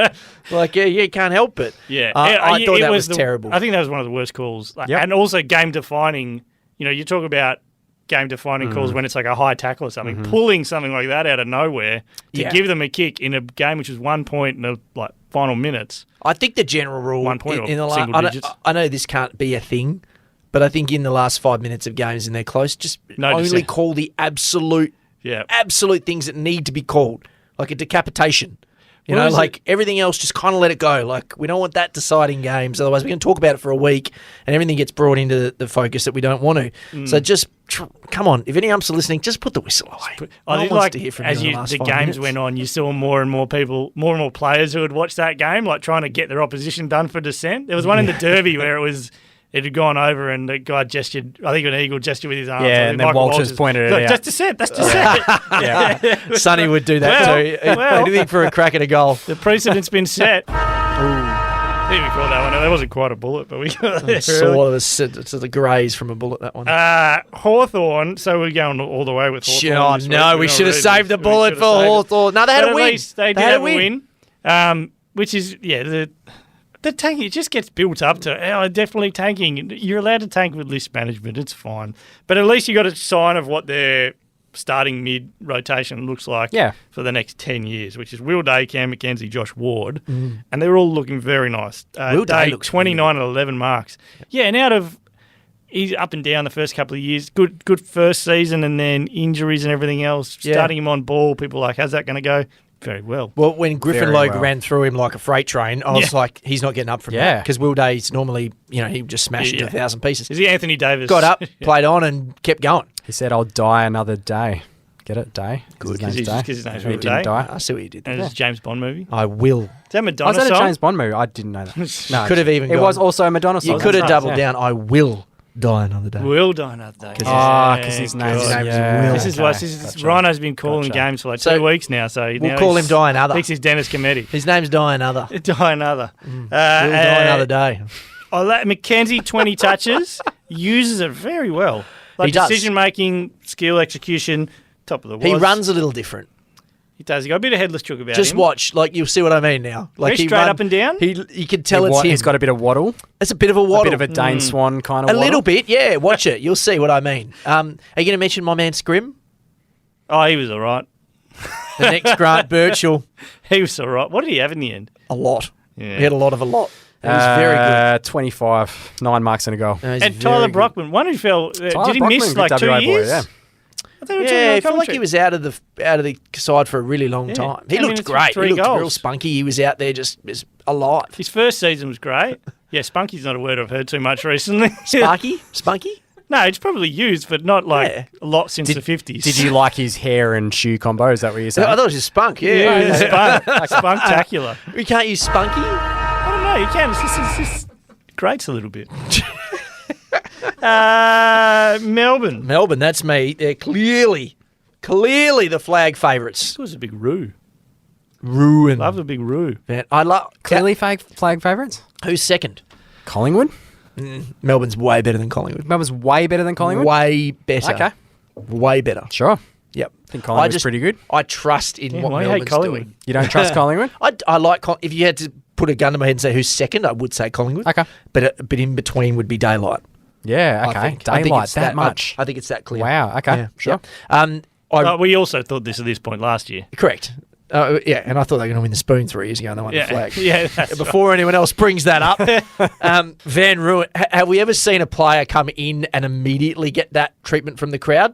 Like you can't help it. Yeah, I thought that was terrible. I think that was one of the worst calls, Yep. and also game defining. You know, you talk about game defining calls when it's like a high tackle or something, pulling something like that out of nowhere to Yeah. give them a kick in a game which was 1 point in the like final minutes. I think the general rule 1 point in the or single digits. I know this can't be a thing, but I think in the last 5 minutes of games and they're close, just No only dissent. call the absolute things that need to be called, like a decapitation. You What know, is like everything else, just kind of let it go. Like we don't want that deciding games. Otherwise, we can talk about it for a week, and everything gets brought into the focus that we don't want to. So just come on. If any umps are listening, just put the whistle away. I No think one wants like to hear from as you in the last the 5 games minutes. went on, you saw more and more people, more and more players who would watch that game, like trying to get their opposition done for dissent. There was one in the Derby where it had gone over and the guy gestured, I think an eagle gestured with his arm. Yeah, I think and then Michael Walters pointed it like, out. That's dissent, that's dissent. Yeah. Sonny would do that Well, too. well. Anything for a crack at a goal. The precedent's been set. I think we called that one. That wasn't quite a bullet, but we got there. Sort of to the greys from a bullet, that one. Hawthorn, so we're going all the way with Hawthorn. Oh, this no, week. we We're should have not saved the ready. bullet We for should have saved it. Hawthorn. No, they had But a at win. least they did had have a win. Which is, the tank, it just gets built up to, definitely tanking. You're allowed to tank with list management. It's fine. But at least you got a sign of what their starting mid-rotation looks like for the next 10 years, which is Will Day, Cam McKenzie, Josh Ward. And they're all looking very nice. Will Day looks 29 and 11 marks. Yeah, and out of... He's up and down the first couple of years. Good first season, and then injuries and everything else. Yeah. Starting him on ball, people are like, how's that going to go? Very well. Well, when Griffin Very Logue well. ran through him like a freight train, I was like, he's not getting up from that. Yeah. Because Will Day's normally, he would just smash it to 1,000 pieces. Is he Anthony Davis? Got up, played on, and kept going. He said, "I'll die another day." Get it? Day? Good. His name's Day. Because his name's He Will didn't Day. die. I see what you did there. And it's a James Bond movie. Is I will. that Madonna Was that a song? James Bond movie? I didn't know that. No, Could have even It gone- was also a Madonna song. You could have That's doubled nice, down. I will die another day. Will die another day. Because his God. name's name is yeah, Will. This is okay. what this is. Gotcha. Rhino's been calling Gotcha. games for like So 2 weeks now, so we'll call him Die Another. Thinks he's Dennis Cometti. His name's Die Another. Die another. Will die another day. McKenzie 20 touches, uses it very well. Like He does. decision making, skill, execution, top of the He was. runs a little different. He does. He got a bit of headless chook about Just him. watch, like you'll see what I mean now. Like Very straight up and down? You can tell it's him. He's got a bit of waddle, It's a bit of a waddle. a bit of a Dane Swan kind of A waddle. little bit, yeah. Watch it. You'll see what I mean. Are you going to mention my man Scrim? Oh, he was all right. The next Grant Birchall? He was all right. What did he have in the end? A lot. Yeah. He had a lot of a lot. He was very good. 25, 9 marks and a goal. No, he's And very Tyler good. Brockman, one who fell. Did Tyler he Brockman, miss good like 2 WA boy, years? yeah. I thought we were talking Yeah, about I felt like commentary. he was out of the side for a really long time. He 10 looked minutes with great. 3 He looked real goals. spunky. He was out there just alive. His first season was great. Yeah, spunky's not a word I've heard too much recently. Spunky? Spunky? No, it's probably used, but not like Yeah. a lot since the 50s. Did you like his hair and shoe combo? Is that what you're I saying? thought it was just spunk. Yeah, Yeah. it's spunktacular. We can't use spunky. I don't know. You can. It's just grates a little bit. Melbourne. Melbourne, that's me. They're clearly the flag favourites. This was a big roo. Ruin. Love the big roo. Man, I love. Clearly flag favourites? Who's second? Collingwood? Melbourne's way better than Collingwood. Melbourne's way better than Collingwood? Way better. Okay. Way better. Sure. Yep. I think Collingwood's pretty good. I trust in Yeah, what why you hate Melbourne's Collingwood? doing. You don't trust Collingwood? I like. If you had to put a gun to my head and say who's second, I would say Collingwood. Okay. But in between would be Daylight. Yeah, I okay. think. I think Daylight, it's that much. I think it's that clear. Wow, okay, Yeah, sure. yeah. We also thought this at this point last year. Correct. Yeah, and I thought they were going to win the spoon 3 years ago and they won the flag. Yeah, that's Before anyone else brings that up, Van Ruin, have we ever seen a player come in and immediately get that treatment from the crowd?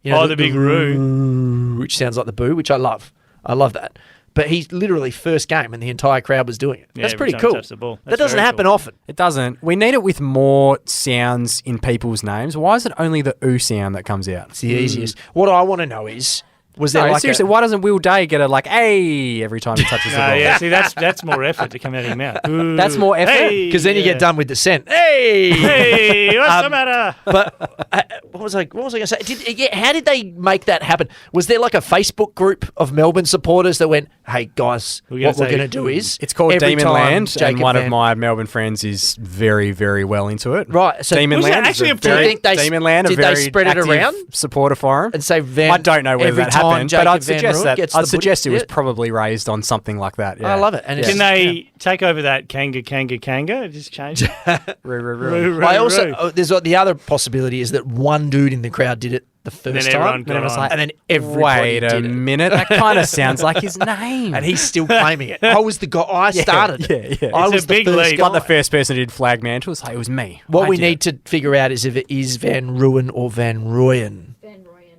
You the big roo. which sounds like the boo, which I love. I love that. But he's literally first game and the entire crowd was doing it. Yeah, That's every pretty time he cool. touched the ball. That That's doesn't very happen cool. often. It doesn't. We need it with more sounds in people's names. Why is it only the ooh sound that comes out? It's the easiest. What I want to know is, Was there No, like seriously, why doesn't Will Day get a hey every time he touches the No, ball? yeah, see, that's more effort to come out of your mouth. Ooh. That's more effort? because then you yeah. get done with dissent. Hey, Hey, what's the matter? But what was I going to say? How did they make that happen? Was there like a Facebook group of Melbourne supporters that went, "Hey guys, We're gonna what we're say- going to do is It's called every Demon time Land, and Jacob one of Van- my Melbourne friends is very, very well into it. Right, so Demon was it Land. actually is a a very, Do you think they- Demon Land, did a they very spread it active around? supporter for him. and say Van? I don't know whether every that time happened, Jacob but I'd Van suggest Rooyen that gets I'd the suggest it was yeah. probably raised on something like that. Yeah. I love it, and it's Can they take over that Kanga? Just change it? Roo. I also there's the other possibility is that one dude in the crowd did it the first everyone time, got on. and then everybody Wait a did it. minute, that kind of sounds like his name. And he's still claiming it. I was the guy. I started. yeah. I It's a was the big first leap. guy. Like the first person who did flag mantles. Hey, it was me. What I we did need it. to figure out is if it is Van Rooyen or Van Rooyen.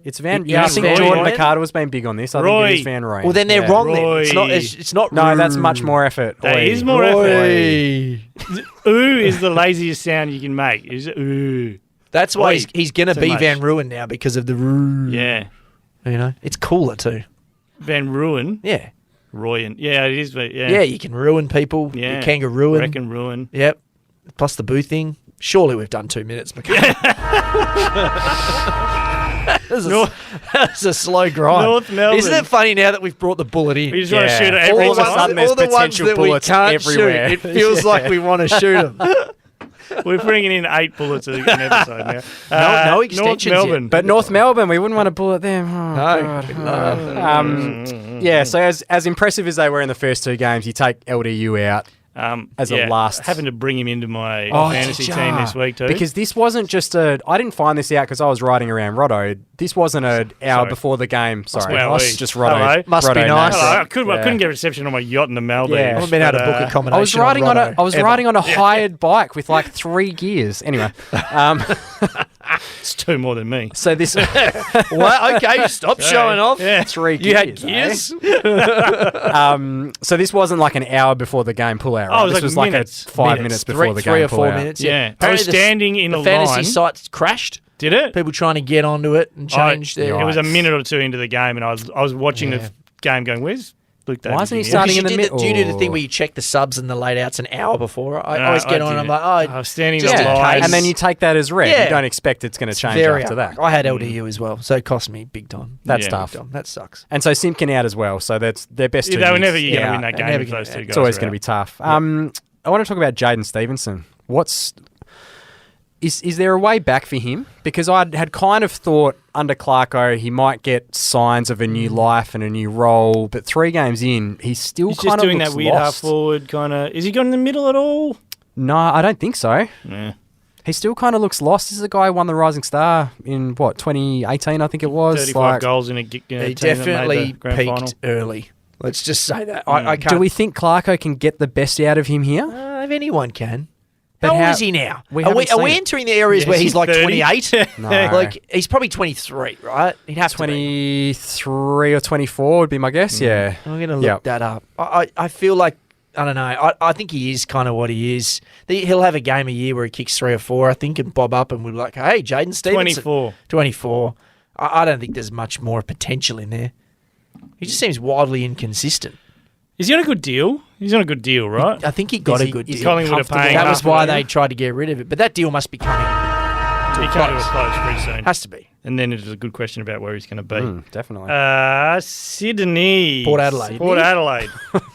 It's Van. Yeah, Yeah, I think Van Jordan Rooyen. McCarter has been big on this. I Roy. think it is Van Rooyen. Well, then they're Yeah. wrong. Then Roy. it's not. It's not. No, that's much Roo. more effort. That Oi. is more effort. Roy. Ooh is the laziest sound you can make. Is ooh. That's why Roy. he's going to Too be much. Van Rooyen now because of the Roo. Yeah. You know, it's cooler too. Van Rooyen. Yeah. Royan. Yeah, it is. But yeah. Yeah, you can ruin people. Yeah. You kangaroo. Reckon ruin. Yep. Plus the boo thing. Surely we've done 2 minutes, McCann. That's a slow grind. North Melbourne. Isn't it funny now that we've brought the bullet in? We just want to Yeah. shoot it All every of a sudden there's all the ones potential that we bullets can't everywhere. shoot, it feels like we want to shoot them. We're bringing in 8 bullets an episode now. No North extensions yet. Melbourne. But North Melbourne, we wouldn't want to bullet them. Oh, No. God. Yeah, so as impressive as they were in the first 2 games, you take LDU out. As a last- having to bring him into my Oh, fantasy did team ya? this week too. Because this wasn't just I didn't find this out because I was riding around Rotto. This wasn't an hour Sorry. before the game. Sorry, Well, it's just Rotto. hello. Must be Rotto nice. knows. Hello, I Yeah. couldn't get reception on my yacht in the Maldives. Yeah. I haven't been able to book accommodation. I was riding on Rotto, ever. riding on a hired bike with like 3 gears. Anyway, It's 2 more than me. so this Well, okay, stop showing off. Yeah. 3 gears. You had eh? gears? So this wasn't like an hour before the game pull out. Right? Oh, it was this like was like minutes. a 5 minutes before the game 3 or pull 4 out. minutes. Yeah. I Apparently was the- standing in the a fantasy line. sites crashed. Did it? People trying to get onto it and change their. It was a Yikes. minute or 2 into the game, and I was watching the game going, "Where's Luke Davies?" Why isn't he in here?" starting Because in the do you do the middle? thing where you check the subs and the laid outs an hour before? I No, always get I on and I'm didn't. like, I was standing just in in the line. case. And then you take that as read. Yeah. You don't expect it's going to change very after that. I had LDU as well, so it cost me big time. That's Yeah. tough. Big time. That sucks. And so Simpkin out as well. So that's their best. Yeah, 2 they were years never going to out. win that They're game never if gonna- those 2 guys. It's always were going to be out. tough. I want to talk about Jaden Stevenson. Is there a way back for him? Because I had kind of thought under Clarko he might get signs of a new life and a new role, but 3 games in, he's still He's kind just of doing looks that weird half lost. forward kind of. Is he gone in the middle at all? No, I don't think so. Yeah. He still kind of looks lost. This is a guy who won the Rising Star in 2018, I think it was. 35 goals in a He team that made definitely the grand peaked final. early. Let's just say that. I can't. Do we think Clarko can get the best out of him here? If anyone can. But How old how- is he now? we Are haven't we seen it. entering the areas Yeah, where is he's he like 30? 28? No. Like he's probably 23, right? He'd have to be. 23 or 24 would be my guess, yeah. I'm going to look Yep. that up. I feel like, I don't know, I think he is kind of what he is. He'll have a game a year where he kicks 3 or 4, I think, and bob up and we'll be like, hey, Jaden Stevenson. 24. 24. I don't think there's much more potential in there. He just seems wildly inconsistent. Is he on a good deal? He's on a good deal, right? I think he got Is a he- good is deal. Collingwood are paying That was half why a million? they tried to get rid of it. But that deal must be coming. He can't do a close pretty soon. Has to be. And then it's a good question about where he's going to be. Definitely. Sydney. Port Adelaide. Port Adelaide.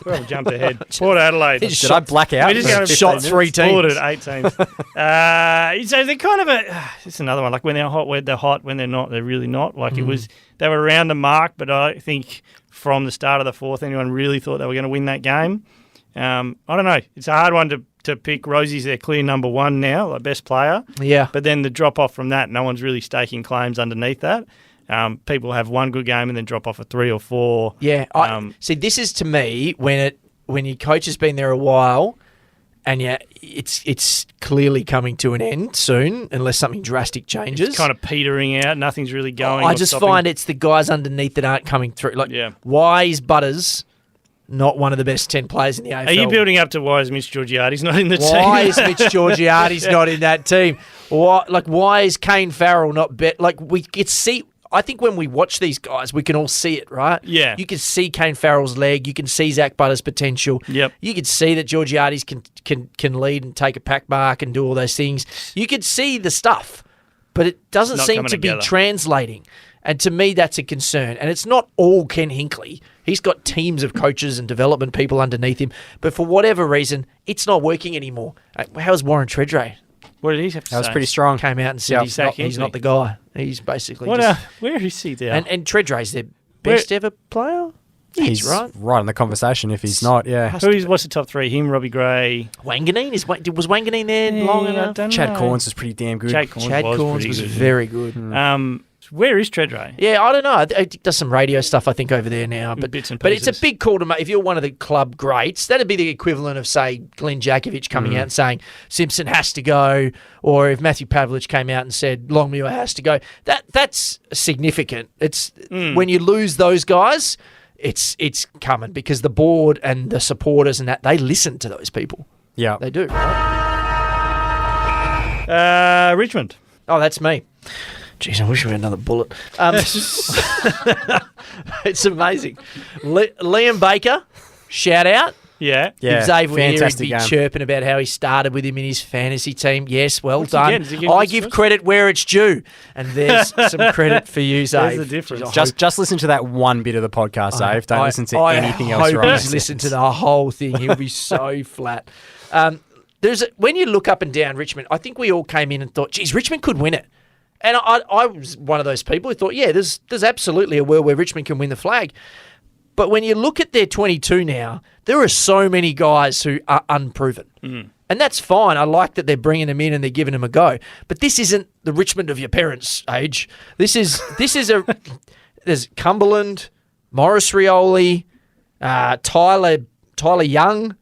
Well, jumped ahead. Port Adelaide. They just Did I black out? We just for got 15 shot minutes? 3 teams. Ported 8 teams. So they're kind of a. It's another one. Like when they're hot. When they're not, they're really not. Like it was. They were around the mark, but I think from the start of the 4th, anyone really thought they were going to win that game. I don't know. It's a hard one to pick. Rosie's their clear number 1 now, like best player. Yeah. But then the drop off from that, no one's really staking claims underneath that. People have one good game and then drop off a 3 or 4. Yeah. See, this is to me when your coach has been there a while, and yeah, it's clearly coming to an end soon, unless something drastic changes. It's kind of petering out. Nothing's really going. I or just stopping. find it's the guys underneath that aren't coming through. Like, Yeah. why is Butters not one of the best 10 players in the AFL? Are you building up to why is Mitch Georgiades not in the Why team? is Mitch Georgiades not in that team? Why is Kane Farrell not bet? Like we get see. I think when we watch these guys, we can all see it, right? Yeah. You can see Kane Farrell's leg. You can see Zach Butter's potential. Yep. You can see that Georgiades can lead and take a pack mark and do all those things. You can see the stuff, but it doesn't Not seem coming to be together. translating. And to me, that's a concern. And it's not all Ken Hinckley. He's got teams of coaches and development people underneath him. But for whatever reason, it's not working anymore. How's Warren Treadray? What did he have to say? That was pretty strong. Came out and said Yep. he's Zach not Hinckley. the guy. He's basically What? just... Where is he now? And Treadray's their best ever player? He's right. right in the conversation if he's not, yeah. What's the top three? Him, Robbie Gray. Wanganeen? Was Wanganeen there long I enough? don't Chad know. Corns was pretty damn good. Chad Corns Chad was Corns pretty was good. very good. Where is Treadray? Yeah, I don't know. He does some radio stuff, I think, over there now. But Bits and but it's a pieces. big call to make. If you're one of the club greats, that'd be the equivalent of, say, Glenn Jakovic coming out and saying Simpson has to go, or if Matthew Pavlich came out and said Longmuir has to go. That's significant. It's when you lose those guys, it's coming because the board and the supporters and that, they listen to those people. Yeah. They do, right? Richmond. Oh, that's me. Jeez, I wish we had another bullet. It's amazing. Liam Baker, shout out. Yeah. Yeah, If Zave were here, he'd fantastic be game. chirping about how he started with him in his fantasy team. Yes, well What's he done. getting? Is he getting I his give first? credit where it's due. And there's some credit for you, Zave. There's the difference. Jeez, I Just listen to that one bit of the podcast, Dave. Don't listen to anything else. I right hope next he's to listened to it. the whole thing. He'll be so flat. When you look up and down Richmond, I think we all came in and thought, geez, Richmond could win it. And I was one of those people who thought, yeah, there's absolutely a world where Richmond can win the flag. But when you look at their 22 now, there are so many guys who are unproven. And that's fine. I like that they're bringing them in and they're giving them a go. But this isn't the Richmond of your parents' age. There's Cumberland, Morris Rioli, Tyler Young,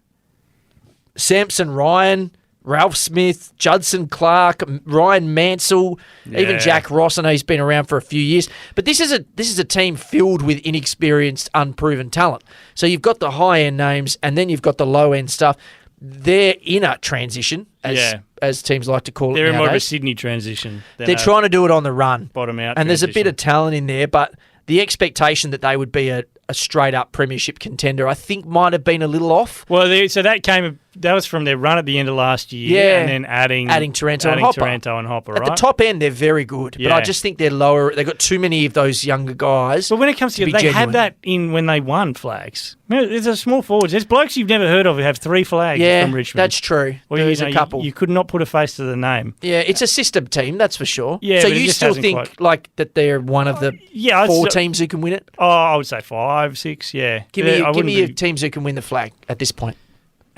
Samson Ryan, Ralph Smith, Judson Clark, Ryan Mansell, even Jack Ross. I know he's been around for a few years. But this is a team filled with inexperienced, unproven talent. So you've got the high-end names and then you've got the low-end stuff. They're in a transition, as teams like to call it They're in more of a nowadays. Sydney transition. They're trying to do it on the run. bottom out. And there's a bit transition. of talent in there, but the expectation that they would be a straight-up premiership contender, I think, might have been a little off. Well, that was from their run at the end of last year, Yeah. and then adding Taranto and Hopper. Taranto and Hopper, At right? the top end, they're very good, but Yeah. I just think they're lower. They've got too many of those younger guys. But when it comes to be they genuine. had that in when they won flags. Remember, there's a small forwards. There's blokes you've never heard of who have 3 flags Yeah, from Richmond. that's true. Well, There's you know, a couple. You could not put a face to the name. Yeah, it's a system team, that's for sure. Yeah, so but it you just still hasn't think quite- like that they're one of the Yeah, I'd 4 still- teams who can win it? Oh, I would say 5, 6. Yeah, Give Yeah, I me wouldn't your be- teams who can win the flag at this point.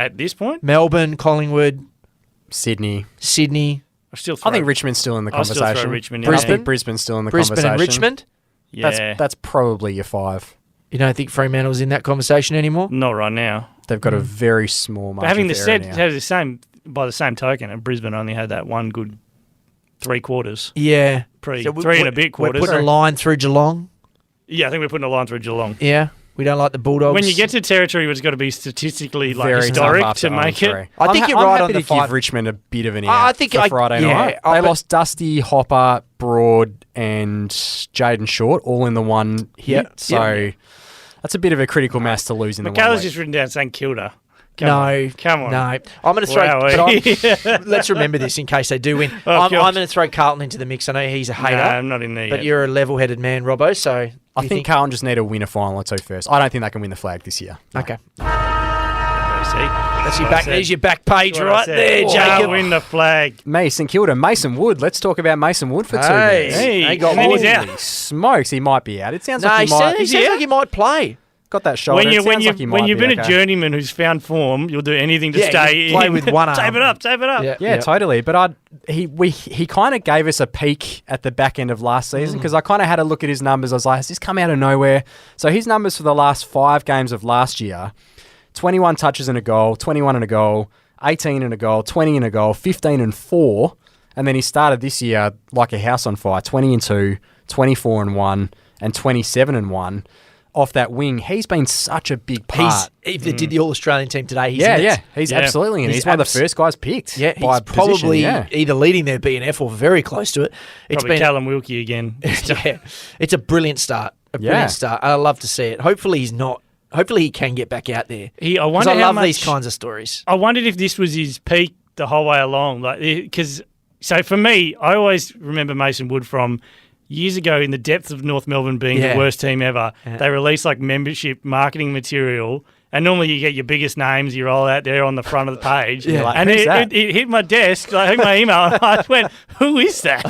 at this point. Melbourne, Collingwood, Sydney. Sydney, I think Richmond's still in the I'll still throw conversation. Richmond in I there. think Brisbane's still in the Brisbane conversation. and Richmond. Yeah, That's probably your 5. You don't think Fremantle's in that conversation anymore? not right now. They've got a very small margin. But having the for said, error now. have the same by the same token, and Brisbane only had that one good 3 quarters. Yeah. Three So we- and we- a bit We're quarters. putting a line through Geelong. Yeah, I think we're putting a line through Geelong. Yeah. We don't like the Bulldogs. When you get to territory where it's got to be statistically Very historic tough to after make 0-3. it. I think I'm you're right happy on the to 5. give Richmond a bit of an out I think for I- Friday yeah, night. I They bet- lost Dusty, Hopper, Broad, and Jaden Short all in the one hit. Yeah, So yeah. that's a bit of a critical mass to lose in the one Michaela's week. just written down saying Kilda. No. Come on. No. I'm going to throw... Wowee. but let's remember this in case they do win. Oh, I'm God. going to throw Carlton into the mix. I know he's a hater. No, I'm not in there But yet. you're a level-headed man, Robbo, so... I you think Carlton just need to win a final or 2 first. I don't think they can win the flag this year. Okay. See? That's your what I back. said. There's your back page That's what I right said. there, Oh, Jacob. win the flag. Me, St Kilda, Mason Wood. Let's talk about Mason Wood for 2 Hey. minutes. Hey, They got and then he's Wood. out. Holy smokes, he might be out. It sounds No, like he he might. sounds like he might play. Got that shoulder. When It sounds like he might you've be been a okay. journeyman who's found form, you'll do anything to Yeah, stay just play in. with one arm. Tape it up. Yeah, totally. But he kind of gave us a peek at the back end of last season because I kind of had a look at his numbers. I was like, has this come out of nowhere? So his numbers for the last 5 games of last year, 21 touches and a goal, 21 and a goal, 18 and a goal, 20 and a goal, 15 and 4. And then he started this year like a house on fire, 20 and 2, 24 and 1, and 27 and 1. off that wing. He's been such a big part. If they did the All-Australian team today, he's Yeah, in it. yeah. He's absolutely in it. He's one of the first guys picked. Yeah, by he's probably position, either leading their BNF or very close to it. It's Probably Callum Wilkie again. yeah, it's a brilliant start. Brilliant start. I love to see it. Hopefully he's not. Hopefully he can get back out there. I wonder I how love much, these kinds of stories. I wondered if this was his peak the whole way along. So for me, I always remember Mason Wood from years ago in the depths of North Melbourne being the worst team ever. Yeah. They released like membership marketing material. And normally you get your biggest names, you roll out there on the front of the page. And it hit my desk, I hit my email, and I went, who is that?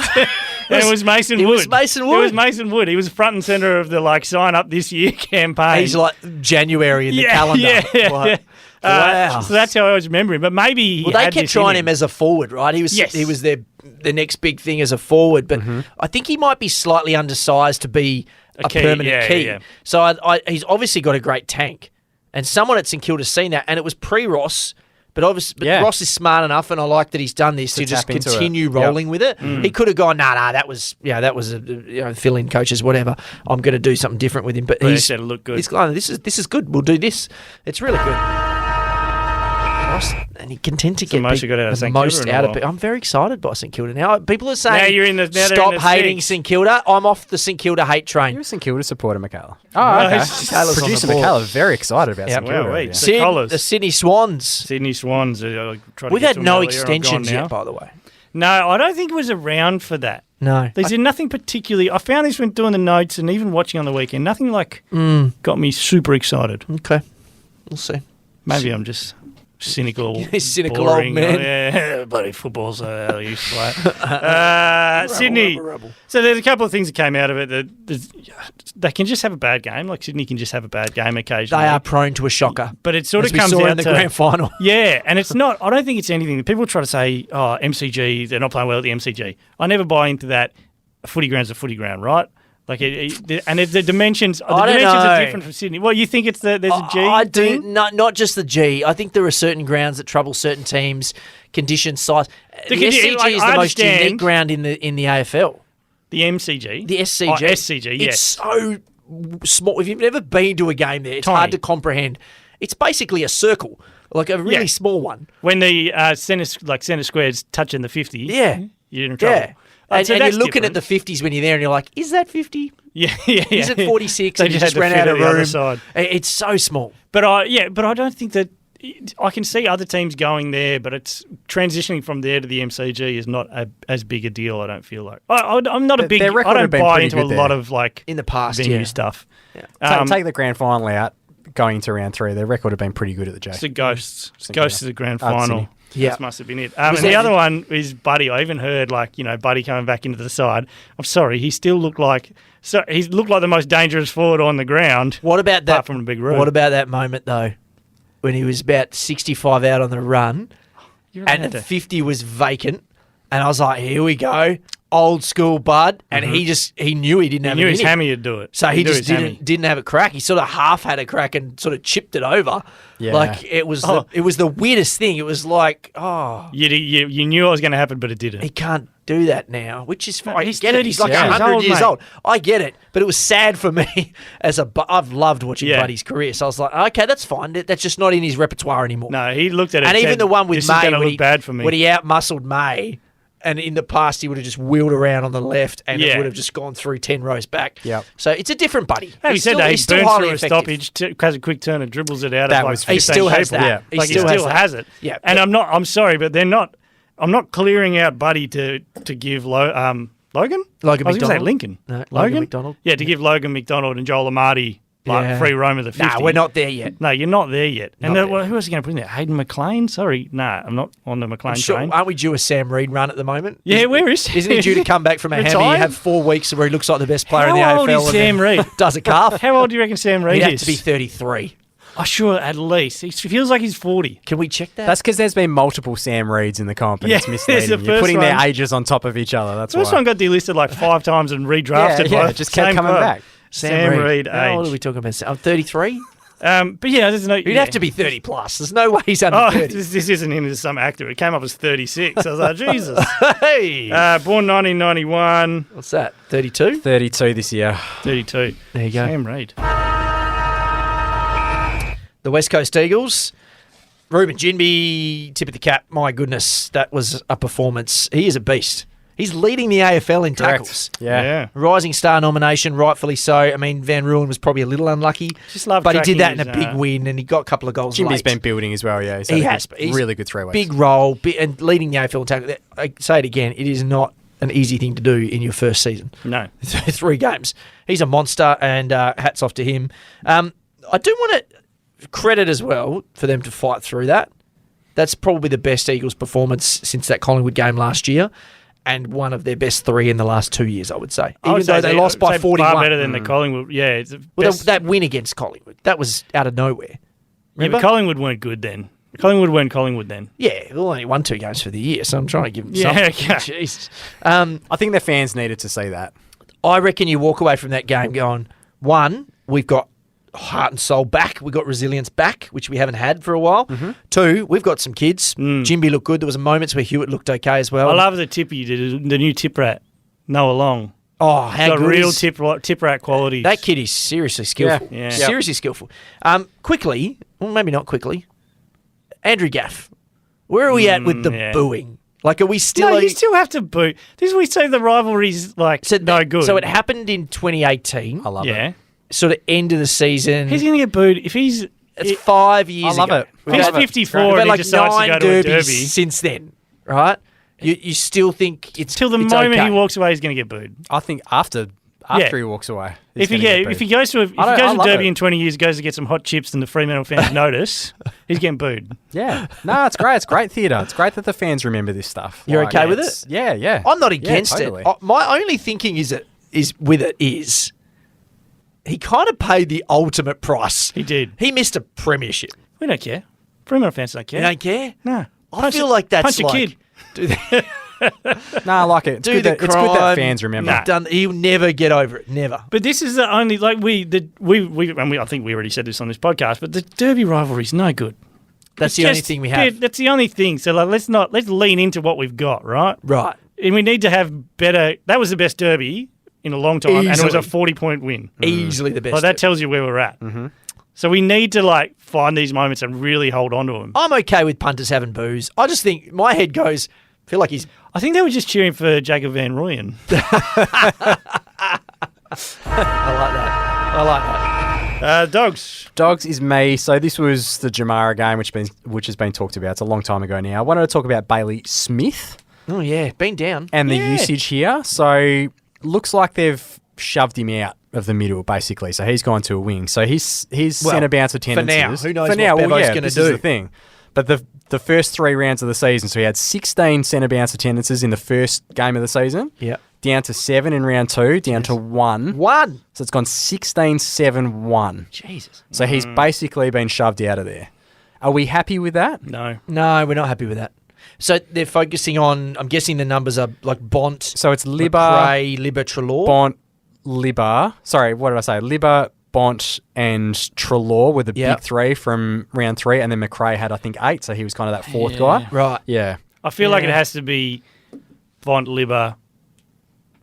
And it was Mason Wood. It was Mason Wood. It was Mason Wood. He was front and centre of the sign up this year campaign. He's like January in the calendar. Yeah. Wow. So that's how I always remember him. But maybe they kept trying him as a forward, right? He was their next big thing as a forward, but I think he might be slightly undersized to be a permanent key. Yeah. So he's obviously got a great tank. And someone at St Kilda's seen that, and it was pre-Ross, but Ross is smart enough, and I like that he's done this to just continue rolling with it. He could have gone, nah, that was a fill-in coaches, whatever. I'm going to do something different with him, but he said it looked good. He's going, this is good. We'll do this. It's really good. Ross, and he can tend to get the most out of it. I'm very excited by St Kilda now. People are saying, stop hating St Kilda. I'm off the St Kilda hate train. You're a St Kilda supporter, Michaela. Oh, okay. Producer Michaela, very excited about St Kilda. The Sydney Swans. Sydney Swans. We've had no extensions yet, by the way. No, I don't think it was around for that. No. There's nothing particularly. I found this when doing the notes and even watching on the weekend. Nothing got me super excited. Okay. We'll see. Maybe I'm just cynical old man. Yeah, bloody football's how they used to play. Sydney. Rebel. So there's a couple of things that came out of it. They can just have a bad game. Like Sydney can just have a bad game occasionally. They are prone to a shocker. But it sort of comes out in the grand final. Yeah, and it's not. I don't think it's anything. People try to say, MCG, they're not playing well at the MCG. I never buy into that. A footy ground's a footy ground, right? Like the dimensions. The dimensions are different from Sydney. Well, you think it's there's a G? I do not just the G. I think there are certain grounds that trouble certain teams, conditions, size. The SCG is the most unique ground in the AFL. The MCG, the SCG, SCG. Yes, it's so small. If you've never been to a game there, it's hard to comprehend. It's basically a circle, like a really small one. When the centre square's touching the 50, you're in trouble. Yeah. And you're looking at the 50s when you're there and you're like, is that 50? Yeah. Is it 46? And you just ran out of room. It's so small. But I don't think that I can see other teams going there, but it's transitioning from there to the MCG is not as big a deal, I don't feel like. I'm not a big... I don't buy into a lot of in the past, venue stuff. Yeah. Take the grand final out, going into round 3, their record had been pretty good at the J. It's the Ghosts. Ghosts of the grand final. Yeah, that must have been it. And the other one is Buddy. I even heard Buddy coming back into the side. I'm sorry, he still looked like the most dangerous forward on the ground. What about that? Apart from a big room. What about that moment though, when he was about 65 out on the run, and the 50 was vacant, and I was like, here we go. Old school Bud, and he knew he didn't have it. He knew his hammy would do it. So he just didn't have a crack. He sort of half had a crack and sort of chipped it over. Yeah. Like it was the weirdest thing. It was like, you knew it was going to happen, but it didn't. He can't do that now, which is fine. He's 36 He's like 100 years old. I get it, but it was sad for me I've loved watching Buddy's career. So I was like, okay, that's fine. That's just not in his repertoire anymore. No, he looked at it and even the one with May, when he out-muscled May. And in the past, he would have just wheeled around on the left and it would have just gone through 10 rows back. Yep. So it's a different Buddy. He said that he burns through a stoppage, has a quick turn and dribbles it out. He still has that. Yeah. He still has it. Yeah. And I'm sorry, but I'm not clearing out Buddy to give Logan? Logan I was McDonald. Going to say Lincoln. No, Logan McDonald. Yeah, to give Logan McDonald and Joel Amati free roam of the 50. No, we're not there yet. No, you're not there yet. And who else are you going to put in there? Hayden McLean? Sorry. No, I'm not on the McLean train. Aren't we due a Sam Reid run at the moment? Yeah, where is he? Isn't he due to come back from a hammy? You have 4 weeks where he looks like the best player in the AFL. How old is Sam Reid? Does a calf. How old do you reckon Sam Reid is? He'd have to be 33. Oh, sure, at least. He feels like he's 40. Can we check that? That's because there's been multiple Sam Reids in the comp and it's misleading. You're putting their ages on top of each other. That's why. The first one got delisted like 5 times and redrafted. Yeah, just kept coming back. Sam Reid age. How old are we talking about? I'm 33? But yeah, there's no... He'd have to be 30 plus. There's no way he's under 30. This isn't him as some actor. It came up as 36. I was like, Jesus. Hey! Born 1991. What's that, 32? 32 this year. 32. There you go. Sam Reid. the West Coast Eagles. Ruben Jinby, tip of the cap. My goodness, that was a performance. He is a beast. He's leading the AFL in tackles. Yeah. Rising star nomination, rightfully so. I mean, Van Rulen was probably a little unlucky, Just love but he did that tracking in a big his, win, and he got a couple of goals Jimmy's late. been building as well, yeah. He has. He's really good 3 weeks. Big role, and leading the AFL in tackles. I say it again, it is not an easy thing to do in your first season. No. 3 games. He's a monster, and hats off to him. I do want to credit as well for them to fight through that. That's probably the best Eagles performance since that Collingwood game last year, and one of their best 3 in the last 2 years, I would say. Even though they lost by 41. Far better than the Collingwood. Yeah. It's the Well, best. that win against Collingwood, that was out of nowhere. Yeah, Remember? but Collingwood weren't good then. Collingwood weren't Collingwood then. Yeah, they only won 2 games for the year, so I'm trying to give them Yeah, something. okay. Jesus. I think the fans needed to see that. I reckon you walk away from that game going, 1, we've got heart and soul back. We've got resilience back, which we haven't had for a while. 2, we've got some kids. Jimby looked good. There was moments where Hewitt looked okay as well. I love the tip you did, the new tip rat, Noah Long. Oh, how Got good real is... tip rat qualities. That kid is seriously skillful. Yeah. Seriously skillful. Quickly, well, maybe not quickly, Andrew Gaff, where are we at with the booing? Like, are we still... No, you still have to boot. This is we say the rivalry's like no good. So it happened in 2018, I love it. yeah. sort of end of the season. He's going to get booed if he's... It's 5 years I love ago. it. If he's I love it. 54 We've and had he like decides to 9 go to a derbies derby, since then, right? You still think it's till the it's moment okay. he walks away, he's going to get booed. I think after he walks away. he's If he gonna get if he booed. goes to I a love derby it. in 20 years, goes to get some hot chips and the Fremantle fans notice, he's getting booed. Yeah. No, it's great. It's great theatre. It's great that the fans remember this stuff. You're okay with it's- it? Yeah, yeah. I'm not Yeah, against totally. it. My only thinking is he kind of paid the ultimate price. He did. He missed a premiership. We don't care. Fremantle fans don't care. You don't care? No. I feel like that's punch a like kid. do the, No, I like it. It's do good the that, crime. it's good that fans remember. Nah. He'll never get over it. Never. But this is the only I think we already said this on this podcast, but the derby rivalry's no good. That's It's the only just- thing we have. That's the only thing. So like, let's lean into what we've got, right? Right. And we need to have better. That was the best derby in a long time, and it was a Easily. 40-point win. Easily the best. Like, that tells you where we're at. Mm-hmm. So we need to find these moments and really hold on to them. I'm okay with punters having boos. I just think my head goes. I feel like he's. I think they were just cheering for Jacob Van Rooyen. I like that. Dogs. Dogs is me. So this was the Jamara game, which has been talked about. It's a long time ago now. I wanted to talk about Bailey Smith Oh yeah, been down. and the Yeah. usage here. So looks like they've shoved him out of the middle, basically. So he's gone to a wing. So his centre bounce attendances. Who knows what Bevo's gonna this do. is the thing. But the first 3 rounds of the season, so he had 16 centre bounce attendances in the first game of the season. Yeah. Down to 7 in round 2, down to 1. One. So it's gone 16, 7, 1. Jesus. So he's basically been shoved out of there. Are we happy with that? No. No, we're not happy with that. So they're focusing on. I'm guessing the numbers are like Bont. So it's Libba, McRae, Libba, Trelaw. Bont, Libba. Sorry, what did I say? Libba, Bont, and Trelaw were the Yep. big 3 from round 3, and then McRae had, I think, 8, so he was kind of that 4th guy. Right. Yeah. I feel like it Yeah. has to be Bont, Libba,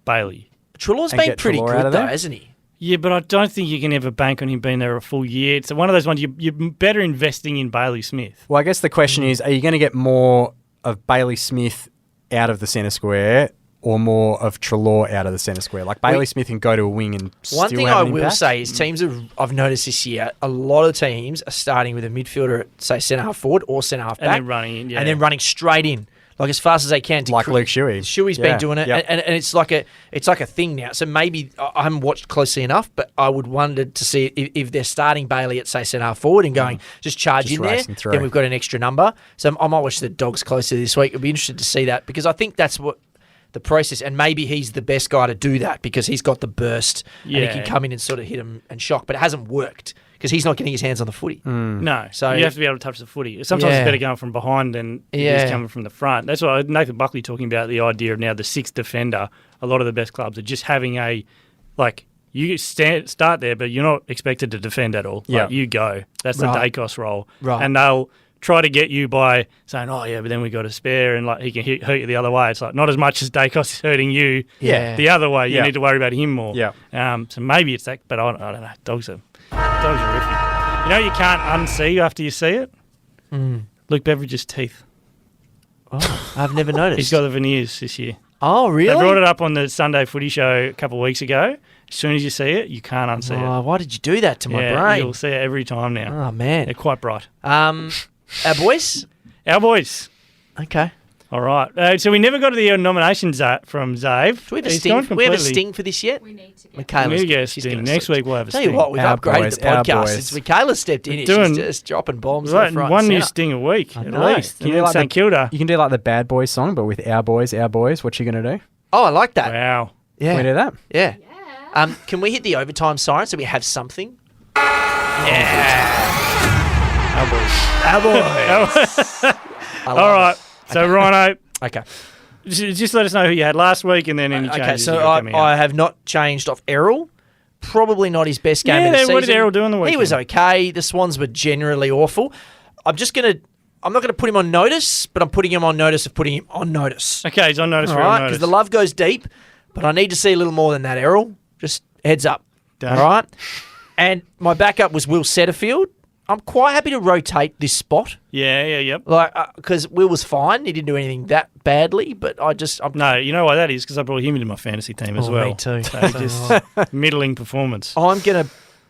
Bailey. Trelaw's And been get pretty Treloar good out of though, there? hasn't he? Yeah, but I don't think you can ever bank on him being there a full year. It's one of those ones you're better investing in Bailey Smith. Well, I guess the question is, are you going to get more of Bailey Smith out of the centre square or more of Trelaw out of the centre square? Like, Bailey Smith can go to a wing and One still thing have I an will impact? say is teams I've noticed this year, a lot of teams are starting with a midfielder at, say, centre half forward or centre half And back. then running in, yeah. And then running straight in, like as fast as they can. To Like Luke Shuey. Shuey's Yeah. been doing it, Yep. and it's like a thing now. So maybe I haven't watched closely enough, but I would wonder to see if they're starting Bailey at, say, centre half forward and going just charge Just in there. racing through. Then we've got an extra number. So I might watch the Dogs closely this week. I'd be interested to see that because I think that's what the process, and maybe he's the best guy to do that because he's got the burst and he Yeah. can come in and sort of hit him and shock. But it hasn't worked because he's not getting his hands on the footy. No, So- you have to be able to touch the footy. Sometimes Yeah. it's better going from behind than it Yeah. is coming from the front. That's why Nathan Buckley talking about the idea of now the 6th defender. A lot of the best clubs are just having you start there, but you're not expected to defend at all. Yeah. Like, you go. That's Right. the Dacos role. Right. And they'll try to get you by saying, oh, yeah, but then we got a spare and he can hurt you the other way. It's like not as much as Dacos is hurting you Yeah. the other way. You Yeah. need to worry about him more. Yeah. So maybe it's that, but I don't know. Dogs are iffy. You know you can't unsee after you see it? Luke Beveridge's teeth. Oh, I've never noticed. He's got the veneers this year. Oh, really? They brought it up on the Sunday Footy Show a couple of weeks ago. As soon as you see it, you can't unsee Oh, why did you do that to my brain? You'll see it every time now. Oh, man. They're quite bright. Our boys? Our boys. Okay. All right. So we never got to the nominations from Zave. Do we have a He's sting? gone We have a completely- sting for this yet? We need to get Michaela's We need to get a she's sting. gonna Next sit. week we'll have a Tell sting. you what, we've Our upgraded boys, the our podcast. boys. Since Michaela stepped in here, Doing- she's just dropping bombs Right, left, right, one and new centre. sting a week, at know. least. Can you And like St Kilda. You can do like the Bad Boys song, but with our boys. What you going to do? Oh, I like that. Wow. Yeah. Can we do that? Yeah. Yeah. Can we hit the overtime siren so we have something? Our boys. Our boys. All right. So, Rhino, Okay. just let us know who you had last week and then any changes. Okay, so you got coming I up. have not changed off Errol. Probably not his best game Yeah, of the then season. what did Errol do on the He was weekend? okay. The Swans were generally awful. I'm not gonna put him on notice, but I'm putting him on notice of putting him on notice. Okay, he's on notice All for right, notice. because the love goes deep, but I need to see a little more than that, Errol. Just heads up. Done. All right. And my backup was Will Setterfield. I'm quite happy to rotate this spot, Yep. like because Will was fine. He didn't do anything that badly, but I'm No, you know why that is? Because I brought him into my fantasy team as Oh, well. me too. So just middling performance. I'm gonna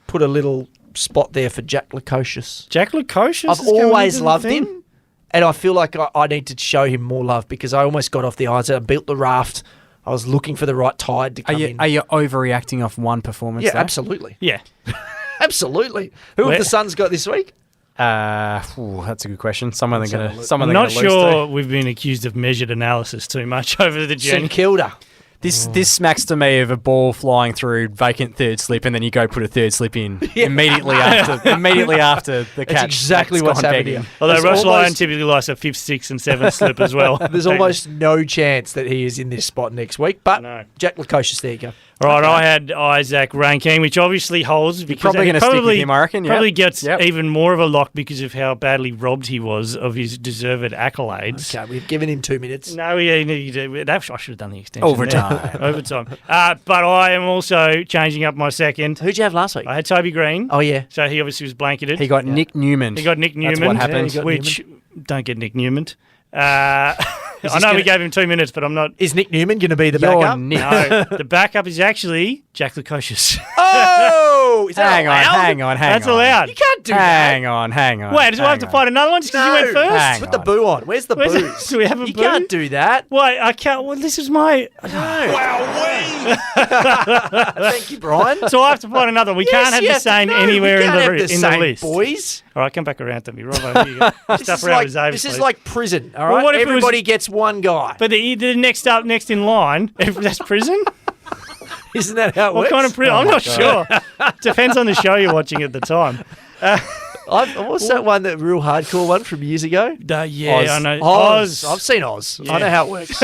put a little spot there for Jack Lukosius. Jack Lukosius I've is coming always into the loved thing? him, and I feel like I need to show him more love because I almost got off the ice. I built the raft. I was looking for the right tide to come in. Are you overreacting off one performance? Yeah, there? absolutely. Yeah. Absolutely. Who Where- have the Suns got this week? That's a good question. Someone they're have a gonna. look. Someone I'm they're not gonna lose sure to. we've been accused of measured analysis too much over the journey. St Kilda. This smacks to me of a ball flying through vacant third slip, and then you go put a third slip in immediately after the catch. That's exactly that's what's gone happening. begging. Although There's Ross Lyon almost- typically likes a fifth, sixth, and seventh slip as well. There's almost no chance that he is in this spot next week, but know. Jack Lukosius, there you go. All right, I had Isaac Rankine, which obviously holds because probably he gonna stick with him, I reckon, yeah. Probably gets Yep. even more of a lock because of how badly robbed he was of his deserved accolades. Okay, we've given him 2 minutes. No, I should have done the extension. Overtime. there. Overtime. But I am also changing up my second. Who'd you have last week? I had Toby Green. Oh, yeah. So he obviously was blanketed. He got Nick Newman. He got Nick Newman. That's what happened. he got Which, don't get Nick Newman. I know we gave him 2 minutes, but I'm not. Is Nick Newman going to be the You're backup? Nick. No, the backup is actually Jack Lukosius. Oh! Is that Hang on, allowed? hang on. That's allowed. You can't do Hang on. Wait, do I have to fight another one just because you went first? Hang Put the on. boo on. Where's the Where's booze? do we have a You boo? can't do that. Wait, I can't. Well, this is my. Thank you, Brian. So I have to find another. We can't have the same anywhere in the list. boys. All right, come back around to me, Robbo. Here you go. Stuff around with Xavier, This is please. like prison, all Well, right? what if it was- Everybody gets one guy. But the next in line, if that's prison. Isn't that how it What works? kind of prison? I'm not sure. Depends on the show you're watching at the time. What's that one, that real hardcore one from years ago? Yeah, Oz. I know. Oz. I've seen Oz. Yeah. I know how it works.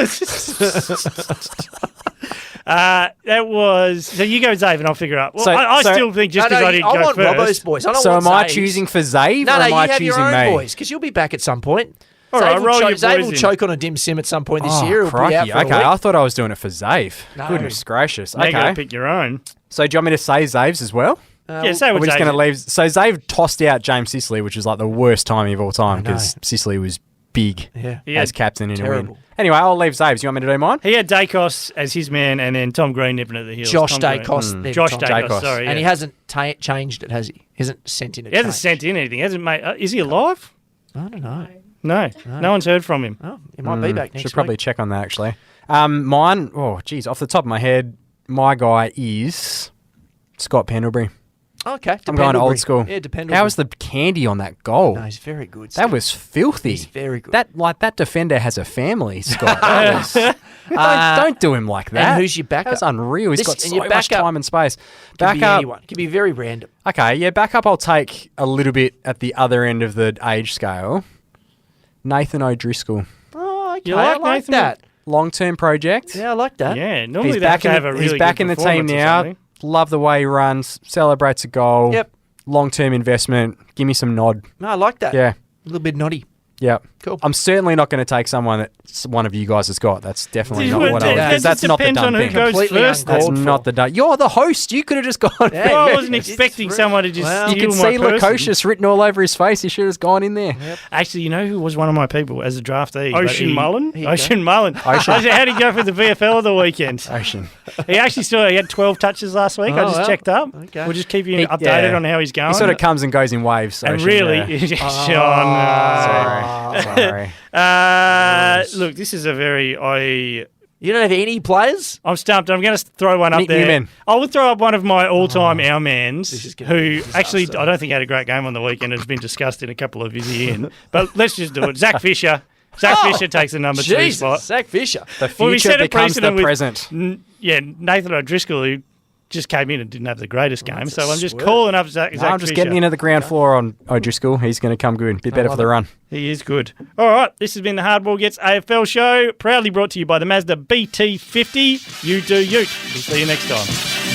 That was so. You go, Dave, and I'll figure out. Well, So- I so- still think just No, because I didn't I go want first. Robbo's boys. I don't So want am I Zave's. choosing for Zave No, or no, am you I have your choosing own me? boys because you'll be back at some point. All right, roll your Zave boys will in. choke on a dim sim at some point this Oh, year. He'll be crikey. out for a Okay, week. I thought I was doing it for Zave. No. Goodness gracious. Now you got to Okay. pick your own. So do you want me to say Zave's as well? Yeah, say Or what we're just Dave going to did. leave. So Zave tossed out James Sicily, which was like the worst timing of all time because Sicily was big Yeah. He had- as captain in a terrible. win. Anyway, I'll leave Zave's. You want me to do mine? He had Dacos as his man, and then Tom Green nipping at the heels. Josh Tom Green. Dacos. then Josh Tom. Dacos. Dacos. Sorry, And he yeah. hasn't changed it, has he? He hasn't sent in a He hasn't change. sent in anything. He hasn't made. Is he alive? I don't know. No one's heard from him. Oh, he might be back next Should probably week. check on that actually. Mine, geez, off the top of my head, my guy is Scott Pendlebury. Okay, I'm going dependable. old school. Yeah, dependable. How was the candy on that goal? No, he's very good. That was filthy. He's very good. That defender has a family, Scott. That was- don't do him like that. And who's your backup? That's unreal. He's This- got and so your much backup time and space. Could be Backup. anyone. Could be very random. Okay, yeah, backup I'll take a little bit at the other end of the age scale. Nathan O'Driscoll. Oh, okay. You like I like Nathan? that. Long-term project. Yeah, I like that. Yeah, normally He's they have back to have a really he's back good in the team performance or now. something. Love the way he runs. Celebrates a goal. Yep. Long-term investment. Give me some nod. No, I like that. Yeah. A little bit naughty. Yeah. Cool. I'm certainly not going to take someone that one of you guys has got. That's definitely not what I would. That Because that's just not the depends done on who thing. goes Completely first. That's uncalled not for. the done. You're the host. You could have just gone. Yeah. Well, I wasn't It's expecting true. someone to just Well, You steal can my see person. Lukosius written all over his face. He should have gone in there. Actually, you know who was one of my people as a draftee? Ocean Mullen. Here you Ocean Mullen. Ocean. I said, how did he go for the VFL of the weekend? Ocean. He actually he had 12 touches last week. I Oh, just well. checked up. Okay. We'll just keep you He- updated yeah. on how he's going. He sort of comes and goes in waves. and Ocean, really, yeah. Sorry. look, this is a very You don't have any players? I'm stumped. I'm going to throw one up Nick there. Newman. I will throw up one of my all-time Our-Mans, This is gonna be who a disaster. actually I don't think had a great game on the weekend. Has been discussed in a couple of Izzy in. But let's just do it. Zach Fisher. Zach Fisher takes the number 2 Jesus, spot. Zach Fisher. The Well, we future set a becomes the precedent with- present. Nathan O'Driscoll, who just came in and didn't have the greatest game. that's So a I'm just swerve. calling up Zach I'm just Fisher. getting into the ground floor on O'Driscoll. He's going to come good. Bit better for the run. He is good. All right, this has been the Hardball Gets AFL show, proudly brought to you by the Mazda BT50. You do you. We'll see you next time.